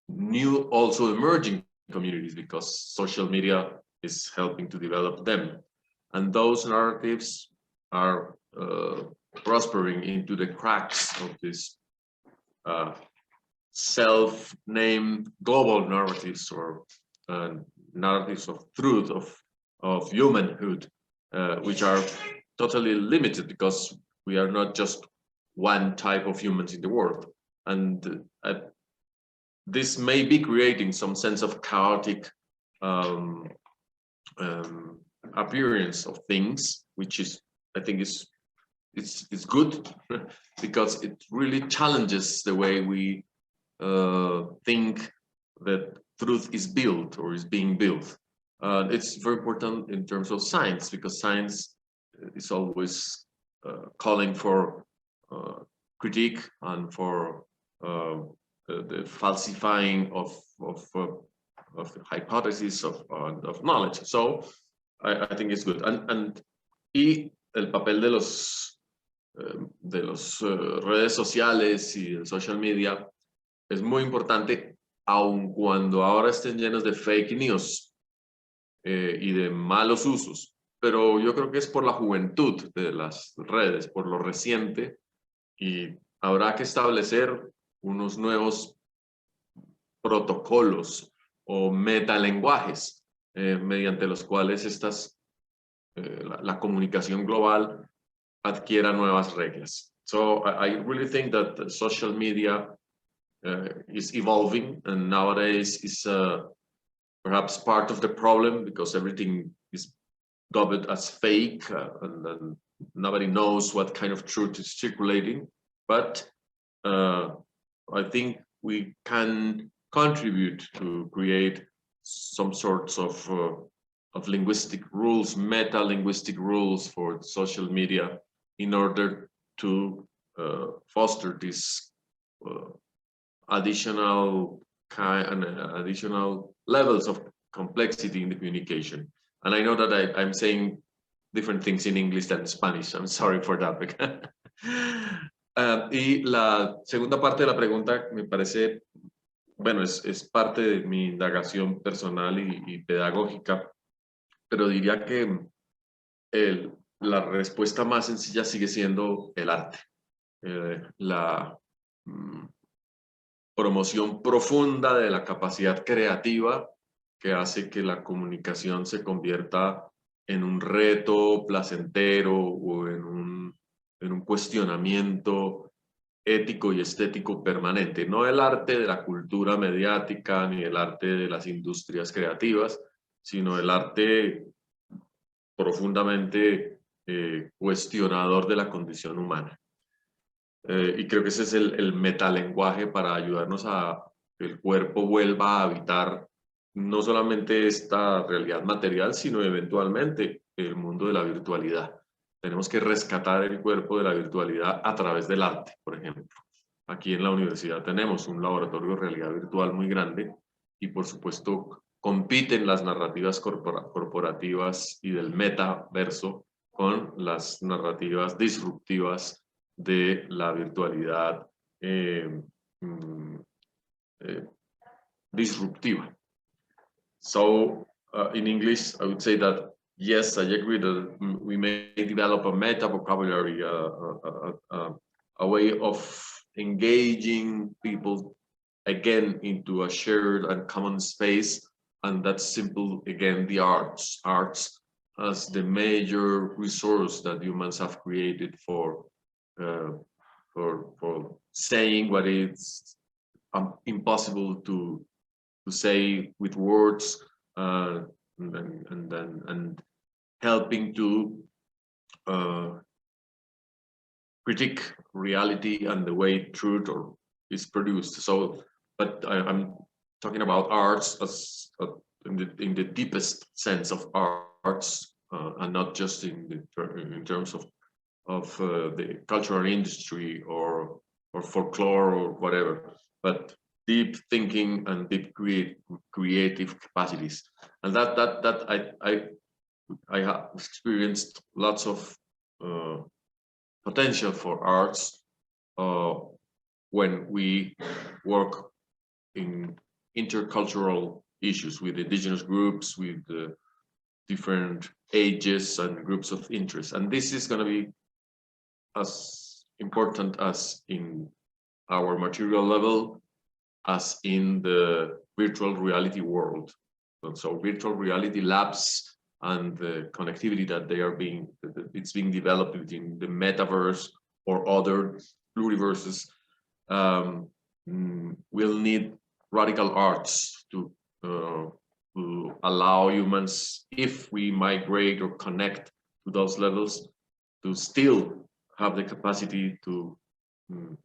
new, also emerging communities, because social media is helping to develop them. And those narratives are prospering into the cracks of this self-named global narratives or narratives of truth, of humanhood, which are totally limited because we are not just one type of humans in the world. And this may be creating some sense of chaotic appearance of things, which is, I think, it's good because it really challenges the way we think that truth is built or is being built. It's very important in terms of science, because science is always calling for critique and for the falsifying of hypotheses of knowledge. So I think it's good. Y el papel de los de las redes sociales y el social media es muy importante, aun cuando ahora estén llenos de fake news y de malos usos. Pero yo creo que es por la juventud de las redes, por lo reciente, y habrá que establecer unos nuevos protocolos o metalenguajes mediante los cuales la comunicación global adquiera nuevas reglas. So I really think that the social media is evolving, and nowadays is perhaps part of the problem, because everything is dubbed as fake, and then nobody knows what kind of truth is circulating. But I think we can contribute to create some sorts of linguistic rules, meta-linguistic rules for social media, in order to foster this additional levels of complexity in the communication. And I know that I'm saying different things in English than Spanish. I'm sorry for that. Y la segunda parte de la pregunta me parece, bueno, es parte de mi indagación personal y pedagógica, pero diría que la respuesta más sencilla sigue siendo el arte. La promoción profunda de la capacidad creativa, que hace que la comunicación se convierta en un reto placentero o en un cuestionamiento ético y estético permanente. No el arte de la cultura mediática ni el arte de las industrias creativas, sino el arte profundamente cuestionador de la condición humana. Y creo que ese es el metalenguaje para ayudarnos a que el cuerpo vuelva a habitar no solamente esta realidad material, sino eventualmente el mundo de la virtualidad. Tenemos que rescatar el cuerpo de la virtualidad a través del arte, por ejemplo. Aquí en la universidad tenemos un laboratorio de realidad virtual muy grande y, por supuesto, compiten las narrativas corporativas y del metaverso con las narrativas disruptivas de la virtualidad disruptiva. So, in English, I would say that, yes, I agree that we may develop a meta vocabulary, a way of engaging people again into a shared and common space, and that's simple, again, the arts. Arts as the major resource that humans have created for saying what is impossible to say with words, and helping to critique reality and the way truth is produced. So, but I'm talking about arts as in the deepest sense of arts, and not just in terms of the cultural industry or folklore or whatever, but deep thinking and deep creative capacities. And that I have experienced lots of potential for arts when we work in intercultural issues with indigenous groups, with different ages and groups of interest. And this is going to be as important as in our material level as in the virtual reality world. And so virtual reality labs and the connectivity that it's being developed within the metaverse or other pluriverses will need radical arts to allow humans, if we migrate or connect to those levels, to still have the capacity to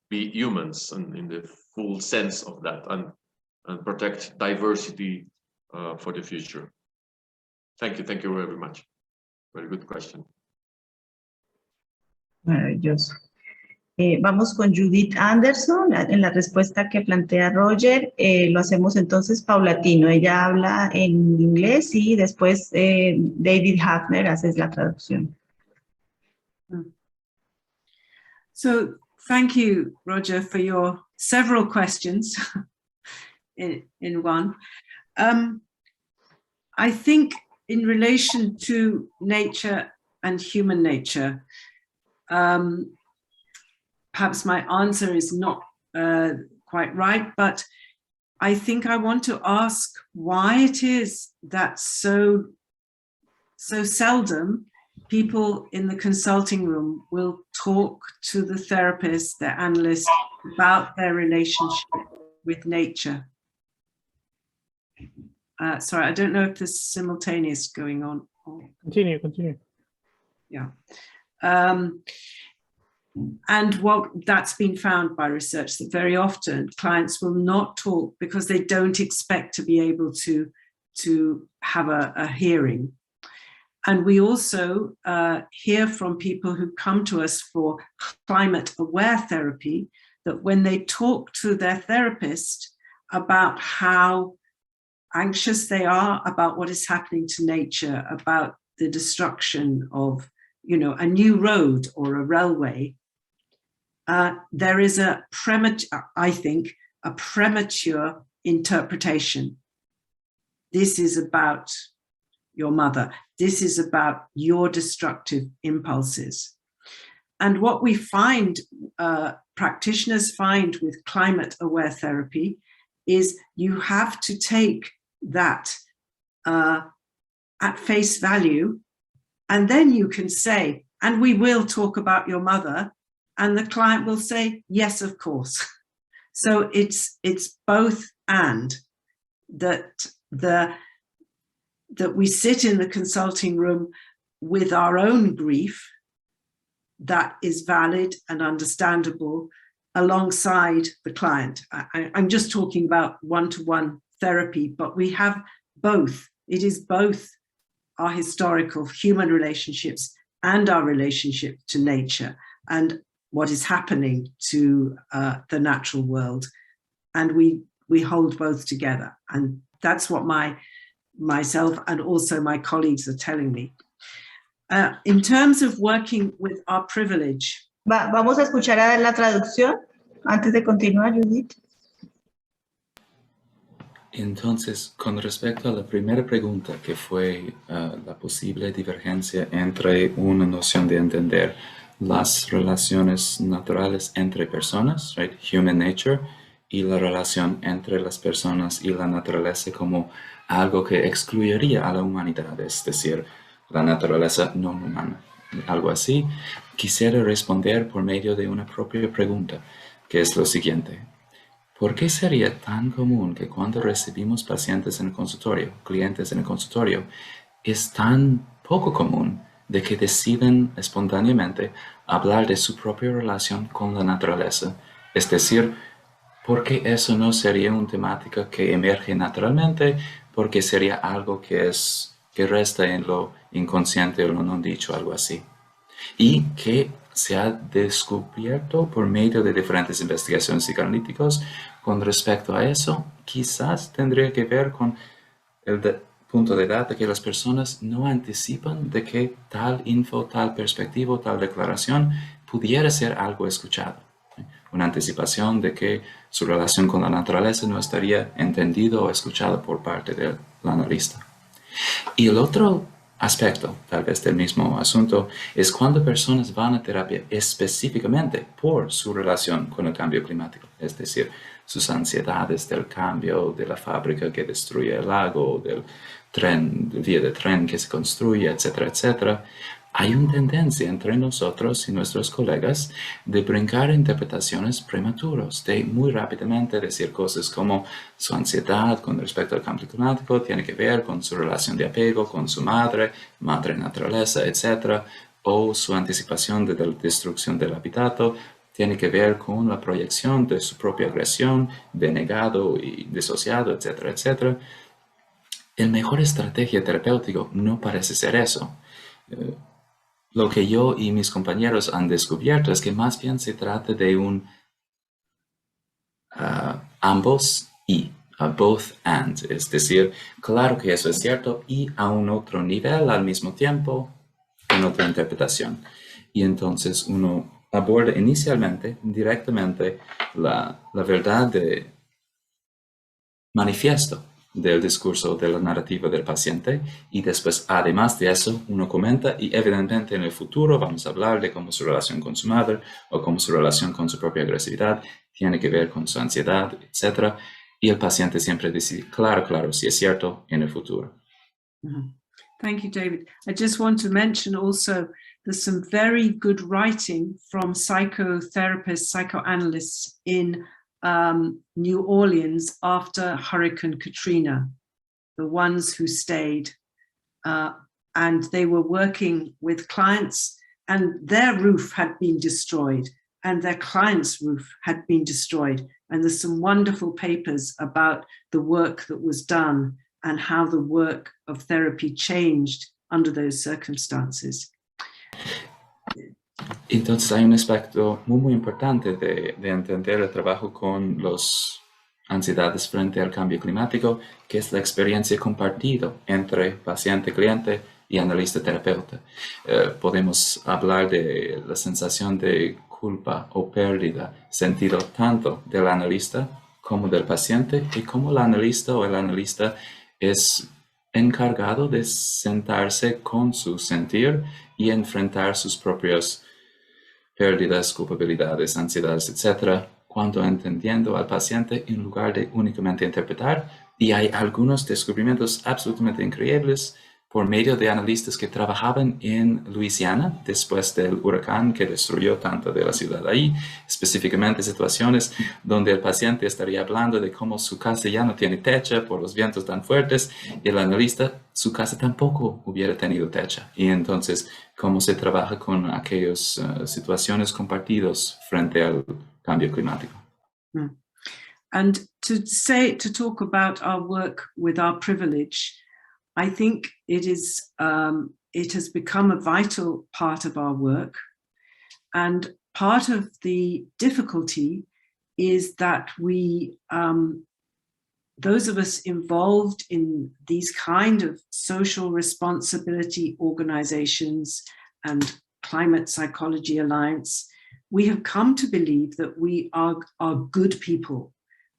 be humans and in the full sense of that, and protect diversity for the future. Thank you very much. Very good question. Maravilloso. Vamos con Judith Anderson en la respuesta que plantea Roger. Lo hacemos entonces paulatino. Ella habla en inglés y después David Hafner hace la traducción. So thank you, Roger, for your several questions in one. I think in relation to nature and human nature, perhaps my answer is not quite right, but I think I want to ask why it is that so seldom people in the consulting room will talk to the therapist, the analyst, about their relationship with nature. Sorry, I don't know if there's simultaneous going on. Continue. Yeah. And what that's been found by research, that very often clients will not talk because they don't expect to be able to have a hearing. And we also hear from people who come to us for climate-aware therapy that when they talk to their therapist about how anxious they are about what is happening to nature, about the destruction of, you know, a new road or a railway, there is a premature interpretation. This is about your mother. This is about your destructive impulses. And what we find, practitioners find with climate-aware therapy is you have to take that at face value, and then you can say, and we will talk about your mother, and the client will say, yes, of course. So it's both and, that we sit in the consulting room with our own grief that is valid and understandable alongside the client. I'm just talking about one-to-one therapy, but we have both. It is both our historical human relationships and our relationship to nature and what is happening to the natural world. And we hold both together. And that's what myself and also my colleagues are telling me. In terms of working with our privilege. Vamos a escuchar a ver la traducción antes de continuar, Judith. Entonces, con respecto a la primera pregunta, que fue la posible divergencia entre una noción de entender las relaciones naturales entre personas, right? Human nature, y la relación entre las personas y la naturaleza como algo que excluiría a la humanidad, es decir, la naturaleza no humana, algo así. Quisiera responder por medio de una propia pregunta, que es lo siguiente. ¿Por qué sería tan común que cuando recibimos pacientes en el consultorio, clientes en el consultorio, es tan poco común de que deciden espontáneamente hablar de su propia relación con la naturaleza? Es decir, ¿por qué eso no sería una temática que emerge naturalmente? Porque sería algo que resta en lo inconsciente o lo no dicho, algo así. Y que se ha descubierto por medio de diferentes investigaciones psicoanalíticas con respecto a eso, quizás tendría que ver con el punto de data que las personas no anticipan de que tal info, tal perspectiva, tal declaración pudiera ser algo escuchado. Una anticipación de que su relación con la naturaleza no estaría entendido o escuchado por parte del analista. Y el otro aspecto, tal vez del mismo asunto, es cuando personas van a terapia específicamente por su relación con el cambio climático, es decir, sus ansiedades del cambio, de la fábrica que destruye el lago, del vía de tren que se construye, etcétera, etcétera. Hay una tendencia entre nosotros y nuestros colegas de brincar interpretaciones prematuras, de muy rápidamente decir cosas como su ansiedad con respecto al cambio climático tiene que ver con su relación de apego con su madre naturaleza, etc. O su anticipación de la destrucción del hábitat tiene que ver con la proyección de su propia agresión, denegado y disociado, etcétera, etcétera. La mejor estrategia terapéutica no parece ser eso. Lo que yo y mis compañeros han descubierto es que más bien se trata de un ambos y, both and, es decir, claro que eso es cierto y a un otro nivel al mismo tiempo en otra interpretación. Y entonces uno aborda inicialmente, directamente, la verdad de manifiesto del discurso de la narrativa del paciente, y después, además de eso, uno comenta, y evidentemente en el futuro vamos a hablar de cómo su relación con su madre o cómo su relación con su propia agresividad tiene que ver con su ansiedad, etc. Y el paciente siempre dice, claro, si es cierto, en el futuro. Thank you, David. I just want to mention also there's some very good writing from psychotherapists, psychoanalysts in New Orleans after Hurricane Katrina, the ones who stayed, and they were working with clients, and their roof had been destroyed and their client's roof had been destroyed. And there's some wonderful papers about the work that was done and how the work of therapy changed under those circumstances. Entonces hay un aspecto muy importante de entender el trabajo con las ansiedades frente al cambio climático, que es la experiencia compartida entre paciente, cliente y analista-terapeuta. Podemos hablar de la sensación de culpa o pérdida sentido tanto del analista como del paciente, y cómo el analista o el analista es encargado de sentarse con su sentir y enfrentar sus propias pérdidas, culpabilidades, ansiedades, etc., cuando entendiendo al paciente en lugar de únicamente interpretar. Y hay algunos descubrimientos absolutamente increíbles por medio de analistas que trabajaban en Luisiana después del huracán que destruyó tanto de la ciudad ahí, específicamente situaciones donde el paciente estaría hablando de cómo su casa ya no tiene techo por los vientos tan fuertes, y el analista, su casa tampoco hubiera tenido techo. Y entonces, cómo se trabaja con aquellas situaciones compartidas frente al cambio climático. And to talk about our work with our privilege, I think it has become a vital part of our work. And part of the difficulty is that we, those of us involved in these kind of social responsibility organizations and Climate Psychology Alliance, we have come to believe that we are good people.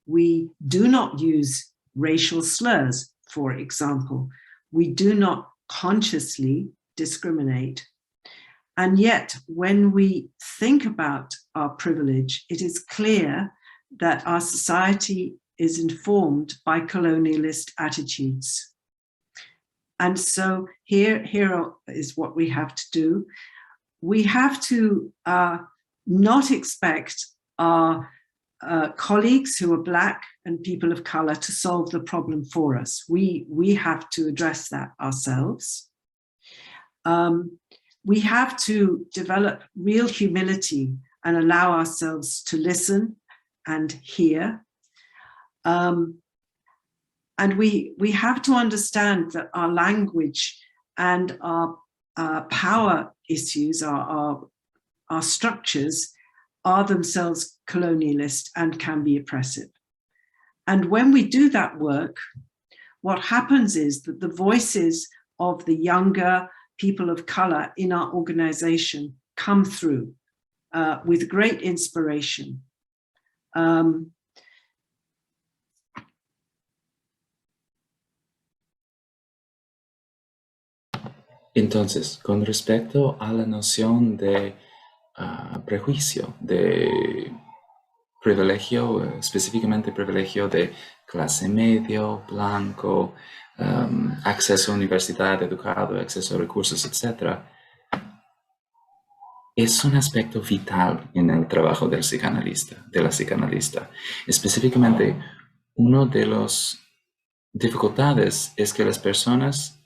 We do not use racial slurs, for example. We do not consciously discriminate. And yet, when we think about our privilege, it is clear that our society is informed by colonialist attitudes. And so here is what we have to do. We have to not expect our colleagues who are Black and people of color to solve the problem for us. We have to address that ourselves. We have to develop real humility and allow ourselves to listen and hear. And we have to understand that our language and our power issues, our structures, are themselves colonialist and can be oppressive. And when we do that work, what happens is that the voices of the younger people of color in our organization come through with great inspiration. Entonces, con respecto a la noción de prejuicio, de privilegio, específicamente privilegio de clase medio, blanco, acceso a universidad, educado, acceso a recursos, etc., es un aspecto vital en el trabajo del psicoanalista, de la psicoanalista. Específicamente, una de las dificultades es que las personas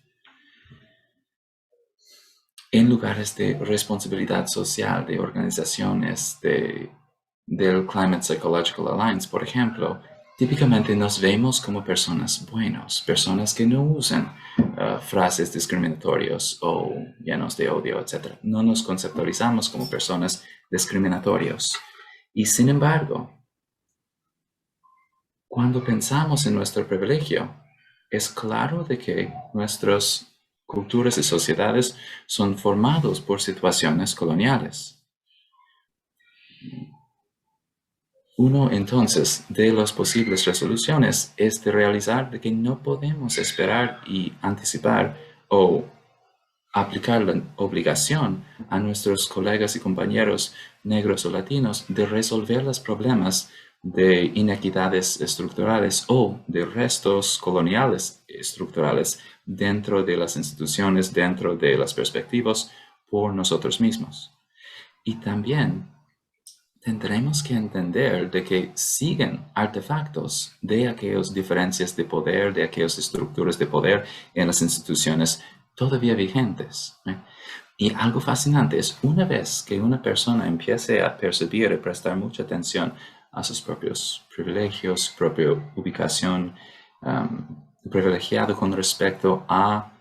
en lugares de responsabilidad social, de organizaciones del Climate Psychological Alliance, por ejemplo, típicamente nos vemos como personas buenas, personas que no usan frases discriminatorias o llenos de odio, etc. No nos conceptualizamos como personas discriminatorias. Y sin embargo, cuando pensamos en nuestro privilegio, es claro de que nuestras culturas y sociedades son formados por situaciones coloniales. Uno entonces de las posibles resoluciones es de realizar de que no podemos esperar y anticipar o aplicar la obligación a nuestros colegas y compañeros negros o latinos de resolver los problemas de inequidades estructurales o de restos coloniales estructurales dentro de las instituciones, dentro de las perspectivas por nosotros mismos. Y también tendremos que entender de que siguen artefactos de aquellas diferencias de poder, de aquellas estructuras de poder en las instituciones todavía vigentes. Y algo fascinante es una vez que una persona empiece a percibir y prestar mucha atención a sus propios privilegios, su propia ubicación privilegiada con respecto a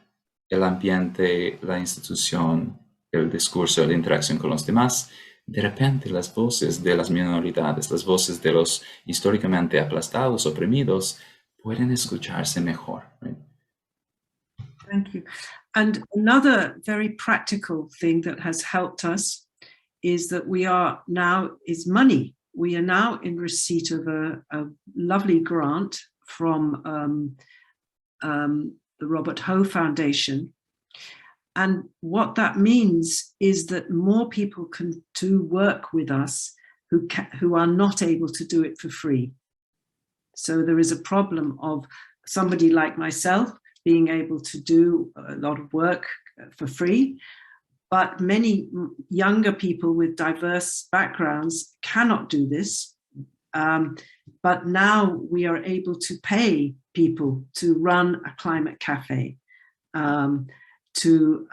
el ambiente, la institución, el discurso, la interacción con los demás, de repente las voces de las minoridades, las voces de los históricamente aplastados, oprimidos, pueden escucharse mejor. Right? Thank you. And another very practical thing that has helped us is that we are now, is money. We are now in receipt of a lovely grant from the Robert Hoe Foundation. And what that means is that more people can do work with us who are not able to do it for free. So there is a problem of somebody like myself being able to do a lot of work for free, but many younger people with diverse backgrounds cannot do this. But now we are able to pay people to run a climate cafe, to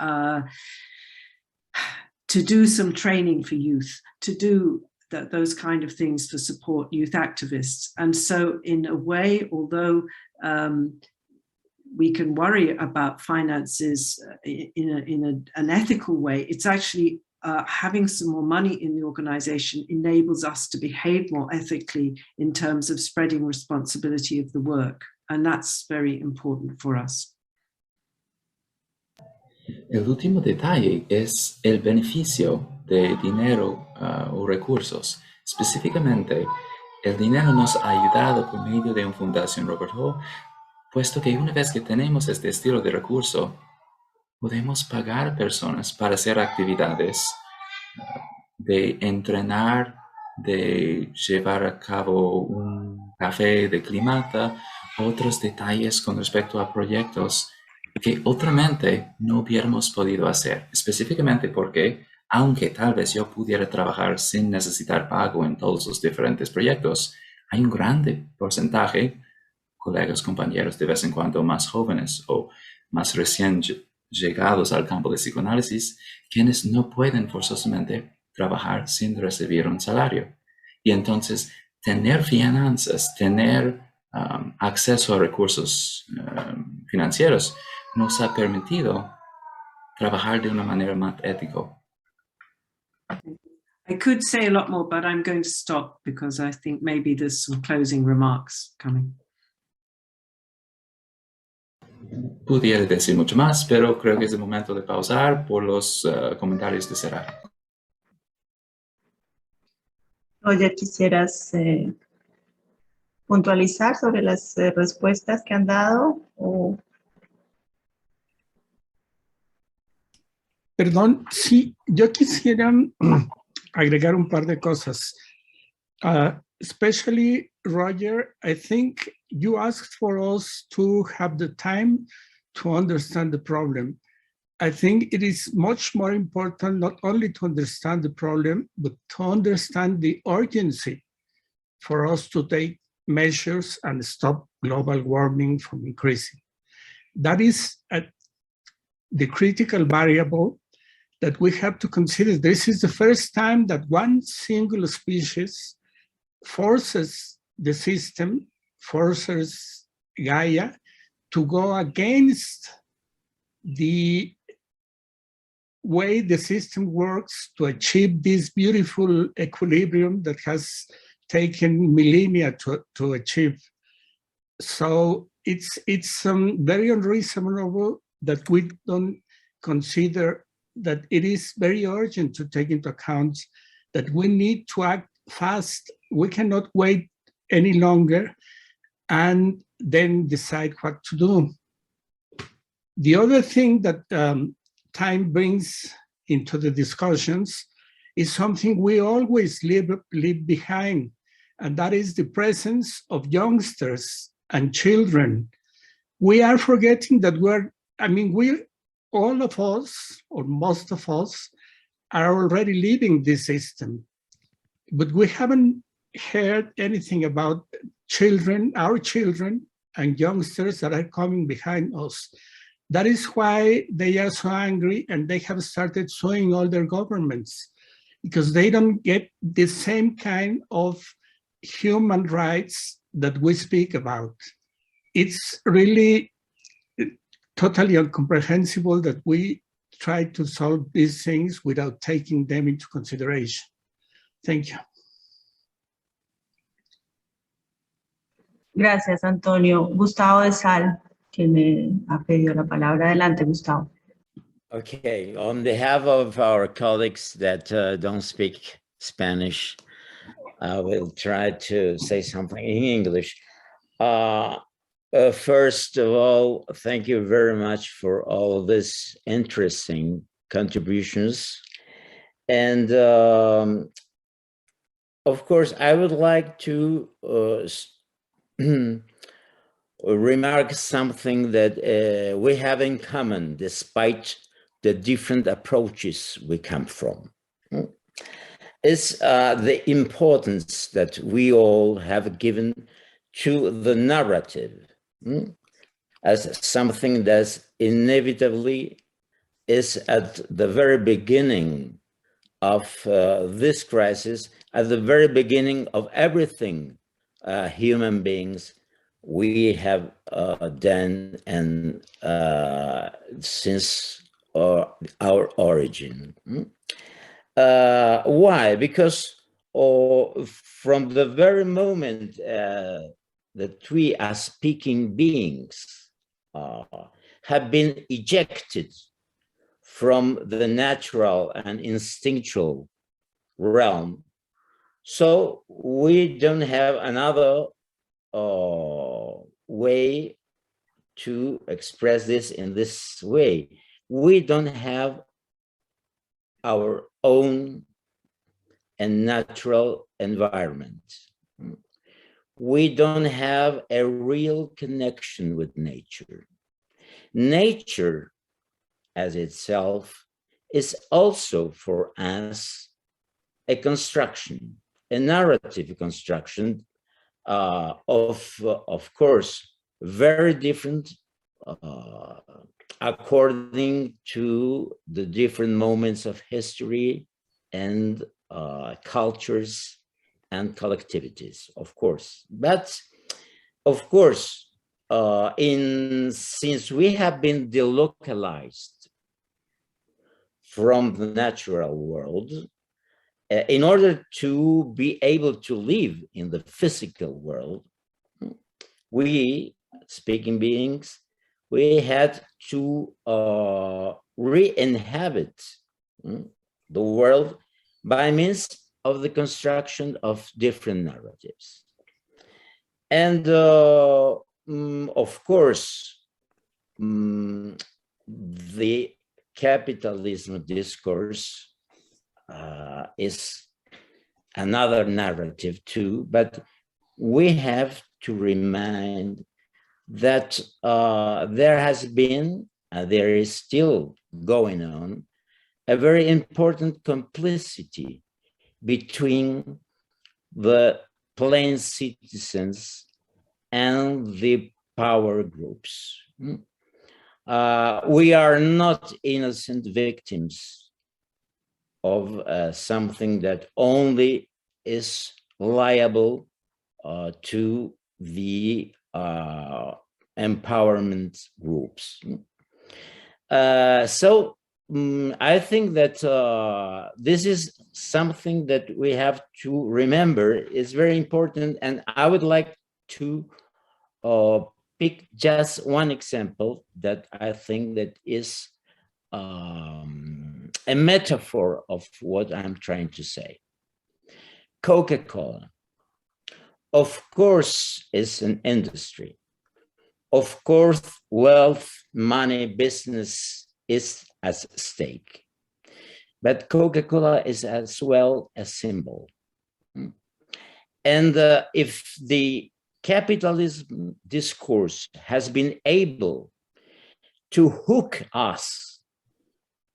do some training for youth, to do those kind of things for support youth activists. And so in a way, although we can worry about finances in an ethical way, it's actually having some more money in the organization enables us to behave more ethically in terms of spreading responsibility of the work. And that's very important for us. El último detalle es el beneficio de dinero o recursos. Específicamente, el dinero nos ha ayudado por medio de una fundación Robert Hoe, puesto que una vez que tenemos este estilo de recurso, podemos pagar a personas para hacer actividades de entrenar, de llevar a cabo un café de clima, otros detalles con respecto a proyectos que otras no hubiéramos podido hacer, específicamente porque, aunque tal vez yo pudiera trabajar sin necesitar pago en todos los diferentes proyectos, hay un grande porcentaje, colegas, compañeros de vez en cuando más jóvenes o más recién llegados al campo de psicoanálisis, quienes no pueden forzosamente trabajar sin recibir un salario. Y entonces, tener finanzas, tener acceso a recursos financieros, nos ha permitido trabajar de una manera más ética. I could say a lot more, but I'm going to stop because I think maybe there's some closing remarks coming. Pudiera decir mucho más, pero creo que es el momento de pausar por los comentarios de cerrar. Oye, ¿quisieras puntualizar sobre las respuestas que han dado? O... Perdón, sí, yo quisiera agregar un par de cosas. Especially, Roger, I think you asked for us to have the time to understand the problem. I think it is much more important not only to understand the problem, but to understand the urgency for us to take measures and stop global warming from increasing. That is the critical variable that we have to consider. This is the first time that one single species forces the system, forces Gaia to go against the way the system works to achieve this beautiful equilibrium that has taken millennia to achieve. So it's very unreasonable that we don't consider that it is very urgent to take into account that we need to act fast we cannot wait any longer and then decide what to do. The other thing that time brings into the discussions is something we always leave behind, and that is the presence of youngsters and children. We are forgetting that all of us, or most of us, are already living this system, but we haven't heard anything about children, our children and youngsters that are coming behind us. That is why they are so angry, and they have started suing all their governments, because they don't get the same kind of human rights that we speak about. It's really totally incomprehensible that we try to solve these things without taking them into consideration. Thank you. Gracias, Antonio. Gustavo de Sal, quien ha pedido la palabra. Adelante, Gustavo. Okay, on behalf of our colleagues that don't speak Spanish, I will try to say something in English. First of all, thank you very much for all of these interesting contributions. And of course, I would like to remark something that we have in common, despite the different approaches we come from. It's the importance that we all have given to the narrative as something that inevitably is at the very beginning of this crisis, at the very beginning of everything human beings we have done and since our origin. Why? Because from the very moment that we as speaking beings have been ejected from the natural and instinctual realm, so we don't have another way to express this in this way. We don't have our own and natural environment. We don't have a real connection with nature. Nature as itself is also for us a construction, a narrative construction of course, very different according to the different moments of history and cultures and collectivities, of course. But of course, since we have been delocalized from the natural world, in order to be able to live in the physical world, we, speaking beings, we had to re-inhabit the world by means of the construction of different narratives. And of course, the capitalism discourse is another narrative too, but we have to remind that there has been, there is still going on, a very important complicity between the plain citizens and the power groups. We are not innocent victims of something that only is liable to the empowerment groups. So I think that this is something that we have to remember. It's very important, and I would like to pick just one example that I think that is a metaphor of what I'm trying to say. Coca-Cola. of course, is an industry. Of course, wealth, money, business is at stake. But Coca-Cola is as well a symbol. And if the capitalism discourse has been able to hook us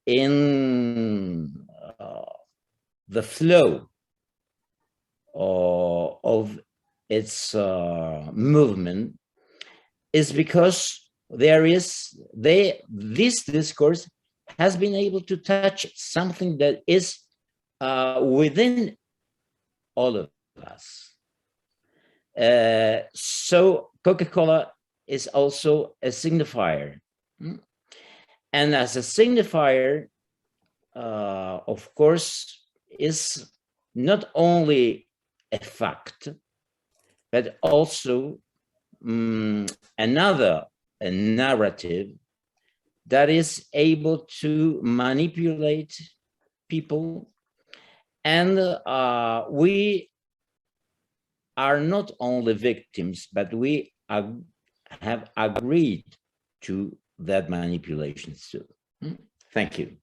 in the flow of its movement, is because this discourse has been able to touch something that is within all of us. So Coca-Cola is also a signifier. And as a signifier, of course, is not only a fact, but also a narrative that is able to manipulate people. And we are not only victims, but we have agreed to that manipulation too. Thank you.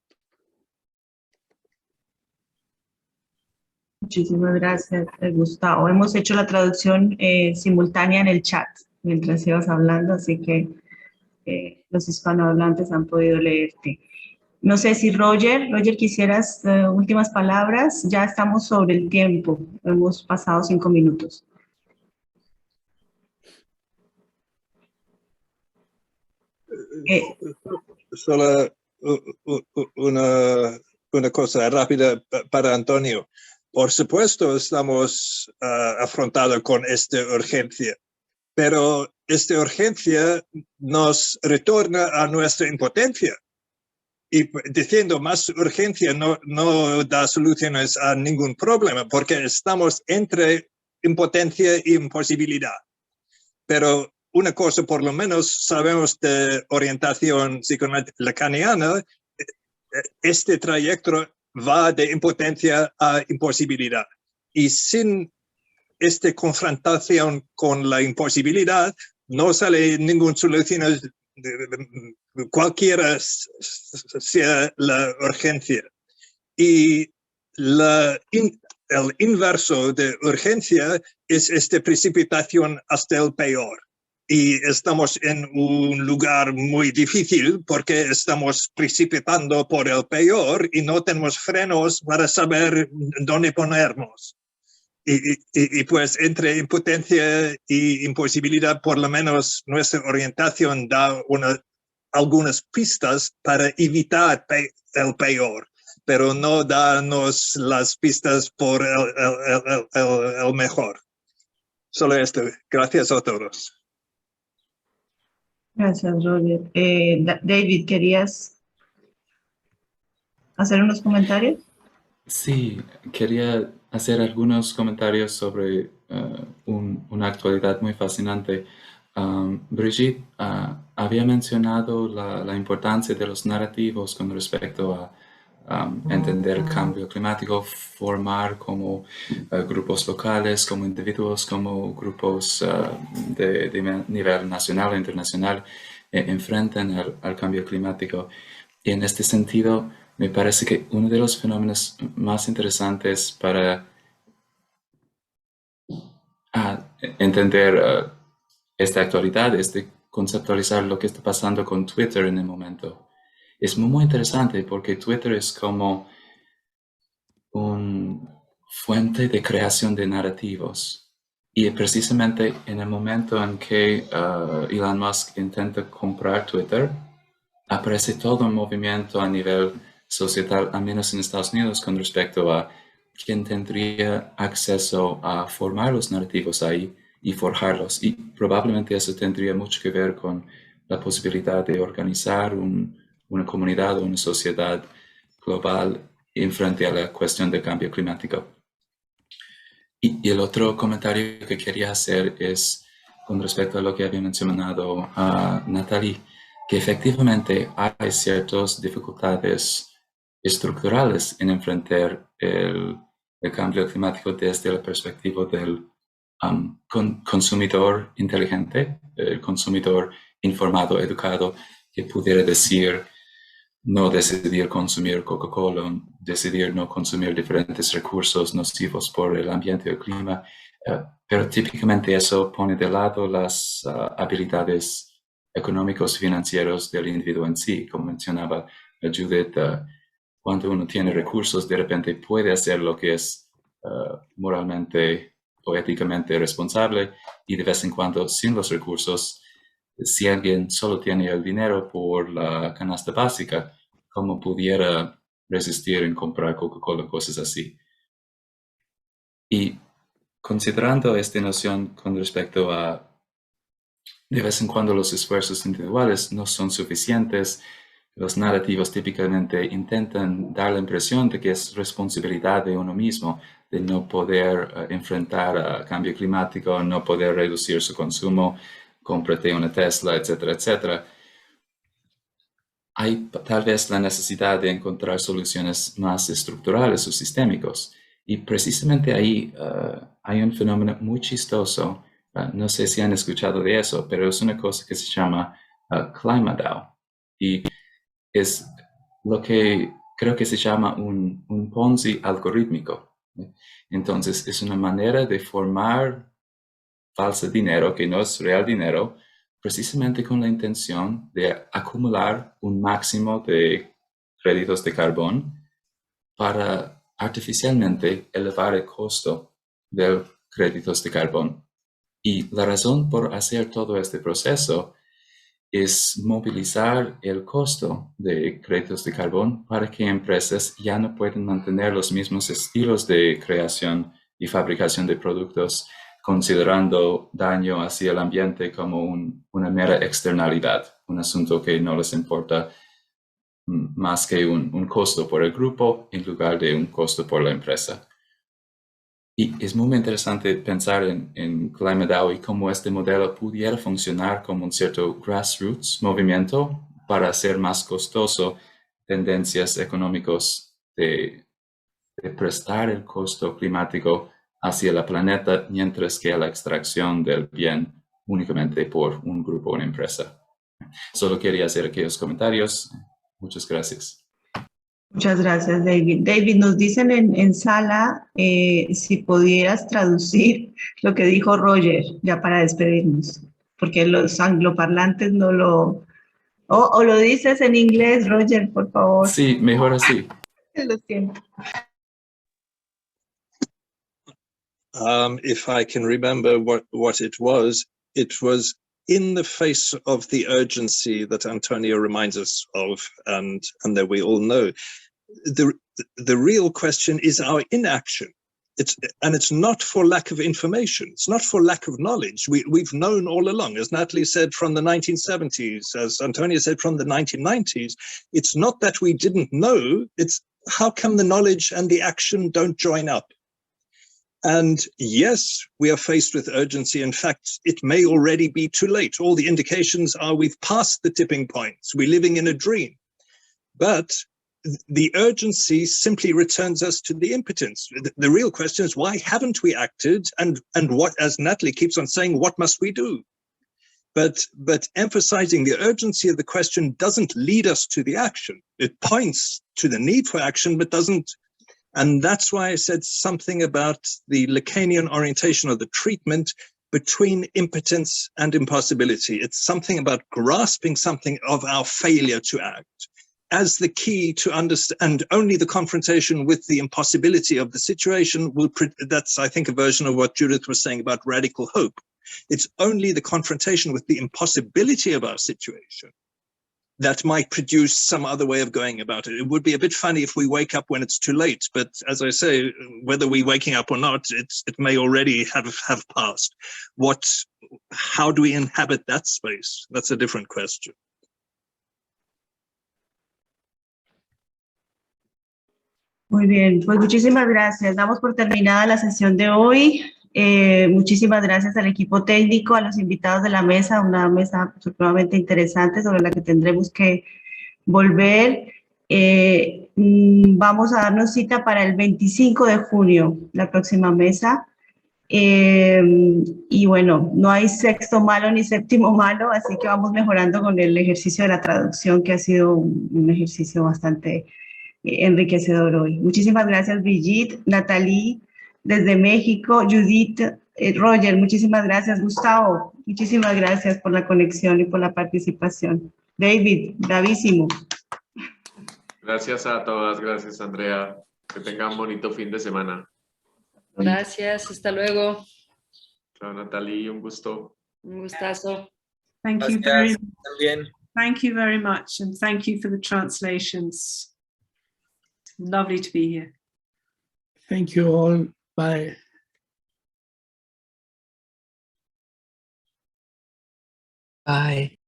Muchísimas gracias, Gustavo. Hemos hecho la traducción simultánea en el chat mientras ibas hablando, así que los hispanohablantes han podido leerte. No sé si Roger, quisieras últimas palabras. Ya estamos sobre el tiempo, hemos pasado 5 minutos. Solo una cosa rápida para Antonio. Por supuesto, estamos afrontados con esta urgencia, pero esta urgencia nos retorna a nuestra impotencia. Y diciendo más urgencia no da soluciones a ningún problema, porque estamos entre impotencia e imposibilidad. Pero una cosa por lo menos sabemos de orientación psicolacaniana, este trayecto va de impotencia a imposibilidad. Y sin esta confrontación con la imposibilidad, no sale ninguna solución, cualquiera sea la urgencia. Y el inverso de urgencia es esta precipitación hasta el peor. Y estamos en un lugar muy difícil porque estamos precipitando por el peor y no tenemos frenos para saber dónde ponernos. Y pues entre impotencia y imposibilidad, por lo menos nuestra orientación da algunas pistas para evitar el peor, pero no darnos las pistas por el mejor. Solo esto. Gracias a todos. Gracias, Roger. David, ¿querías hacer unos comentarios? Sí, quería hacer algunos comentarios sobre una actualidad muy fascinante. Brigitte había mencionado la importancia de los narrativos con respecto a entender el cambio climático, formar como grupos locales, como individuos, como grupos de nivel nacional e internacional enfrentan al cambio climático. Y en este sentido, me parece que uno de los fenómenos más interesantes para entender esta actualidad es de conceptualizar lo que está pasando con Twitter en el momento. Es muy interesante porque Twitter es como una fuente de creación de narrativos. Y precisamente en el momento en que Elon Musk intenta comprar Twitter, aparece todo un movimiento a nivel societal, al menos en Estados Unidos, con respecto a quién tendría acceso a formar los narrativos ahí y forjarlos. Y probablemente eso tendría mucho que ver con la posibilidad de organizar una comunidad o una sociedad global en frente a la cuestión del cambio climático. Y el otro comentario que quería hacer es con respecto a lo que había mencionado Nathalie, que efectivamente hay ciertas dificultades estructurales en enfrentar el cambio climático desde la perspectiva del consumidor inteligente, el consumidor informado, educado, que pudiera no decidir consumir Coca-Cola, decidir no consumir diferentes recursos nocivos por el ambiente o el clima, pero típicamente eso pone de lado las habilidades económicos y financieros del individuo en sí. Como mencionaba Judith, cuando uno tiene recursos, de repente puede hacer lo que es moralmente o éticamente responsable, y de vez en cuando, sin los recursos, si alguien solo tiene el dinero por la canasta básica, ¿cómo pudiera resistir en comprar Coca-Cola, cosas así? Y considerando esta noción con respecto a, de vez en cuando los esfuerzos individuales no son suficientes, los narrativos típicamente intentan dar la impresión de que es responsabilidad de uno mismo, de no poder enfrentar al cambio climático, no poder reducir su consumo, cómprate una Tesla, etcétera, etcétera. Hay tal vez la necesidad de encontrar soluciones más estructurales o sistémicos. Y precisamente ahí hay un fenómeno muy chistoso. No sé si han escuchado de eso, pero es una cosa que se llama ClimaDAO. Y es lo que creo que se llama un Ponzi algorítmico. Entonces, es una manera de formar falso dinero, que no es real dinero, precisamente con la intención de acumular un máximo de créditos de carbón para artificialmente elevar el costo de créditos de carbón. Y la razón por hacer todo este proceso es movilizar el costo de créditos de carbón para que empresas ya no puedan mantener los mismos estilos de creación y fabricación de productos, considerando daño hacia el ambiente como una mera externalidad, un asunto que no les importa más que un costo por el grupo en lugar de un costo por la empresa. Y es muy interesante pensar en ClimaDAO y cómo este modelo pudiera funcionar como un cierto grassroots movimiento para hacer más costoso tendencias económicas de prestar el costo climático hacia el planeta, mientras que la extracción del bien únicamente por un grupo o una empresa. Solo quería hacer aquellos comentarios. Muchas gracias. Muchas gracias, David. David, nos dicen en sala si pudieras traducir lo que dijo Roger, ya para despedirnos, porque los angloparlantes no lo... O lo dices en inglés, Roger, por favor. Sí, mejor así. Lo siento. If I can remember what it was in the face of the urgency that Antonio reminds us of, and that we all know. The real question is our inaction. It's not for lack of information. It's not for lack of knowledge. We've known all along, as Nathalie said, from the 1970s, as Antonio said, from the 1990s. It's not that we didn't know. It's how come the knowledge and the action don't join up? And yes, we are faced with urgency. In fact, it may already be too late. All the indications are we've passed the tipping points. We're living in a dream. But the urgency simply returns us to the impotence. The real question is, why haven't we acted? And what, as Nathalie keeps on saying, what must we do? But emphasizing the urgency of the question doesn't lead us to the action. It points to the need for action, but doesn't. And that's why I said something about the Lacanian orientation of the treatment between impotence and impossibility. It's something about grasping something of our failure to act as the key to understand, and only the confrontation with the impossibility of the situation will, that's, I think, a version of what Judith was saying about radical hope. It's only the confrontation with the impossibility of our situation that might produce some other way of going about it. It would be a bit funny if we wake up when it's too late, but as I say, whether we're waking up or not, it may already have passed. How do we inhabit that space? That's a different question. Muy bien, pues muchísimas gracias. Damos por terminada la sesión de hoy. Muchísimas gracias al equipo técnico, a los invitados de la mesa, una mesa supremamente interesante sobre la que tendremos que volver. Vamos a darnos cita para el 25 de junio, la próxima mesa. Y bueno, no hay sexto malo ni séptimo malo, así que vamos mejorando con el ejercicio de la traducción, que ha sido un ejercicio bastante enriquecedor hoy. Muchísimas gracias, Brigitte, Nathalie, desde México, Judith, Roger, muchísimas gracias, Gustavo, muchísimas gracias por la conexión y por la participación. David, bravísimo. Gracias a todas, gracias Andrea. Que tengan un bonito fin de semana. Gracias, hasta luego. Chao Nathalie, un gusto. Un gustazo. Thank you very much, and thank you for the translations. Lovely to be here. Thank you all. Bye. Bye.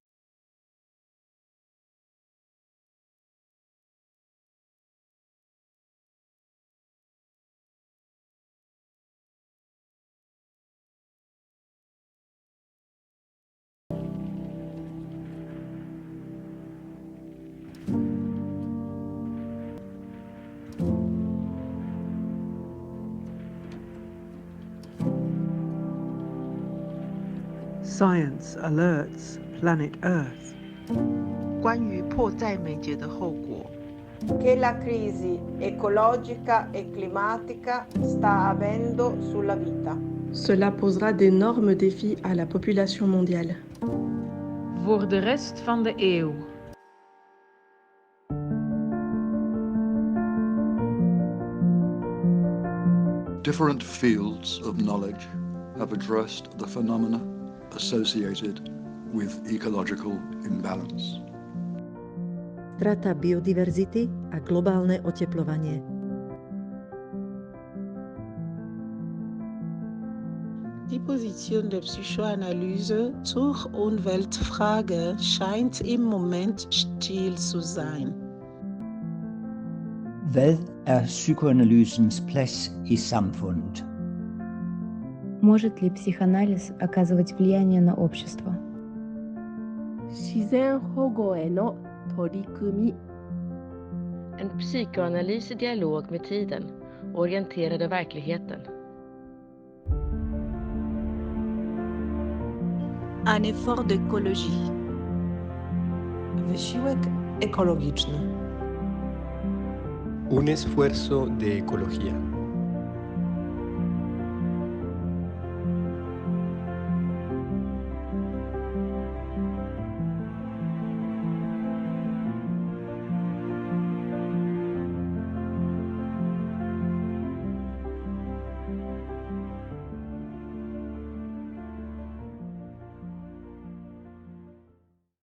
Science alerts planet Earth. 关于迫在眉睫的后果 che la crisi ecologica e climatica sta avendo sulla vita. Cela posera d'énormes défis à la population mondiale. Voor de rest van de eeuw. Different fields of knowledge have addressed the phenomena associated with ecological imbalance. Strata biodiverzity a globálne oteplovanie. Die Position der Psychoanalyse zur Umweltfrage scheint im Moment still zu sein. Hvad er psykoanalysens plads i samfundet? Может ли психоанализ оказывать влияние на общество? 自然保護への取り組み En psykoanalys i dialog med tiden, orienterad av verkligheten. Un effort d'écologie. Wysiłek ekologiczny. Un esfuerzo de ecología.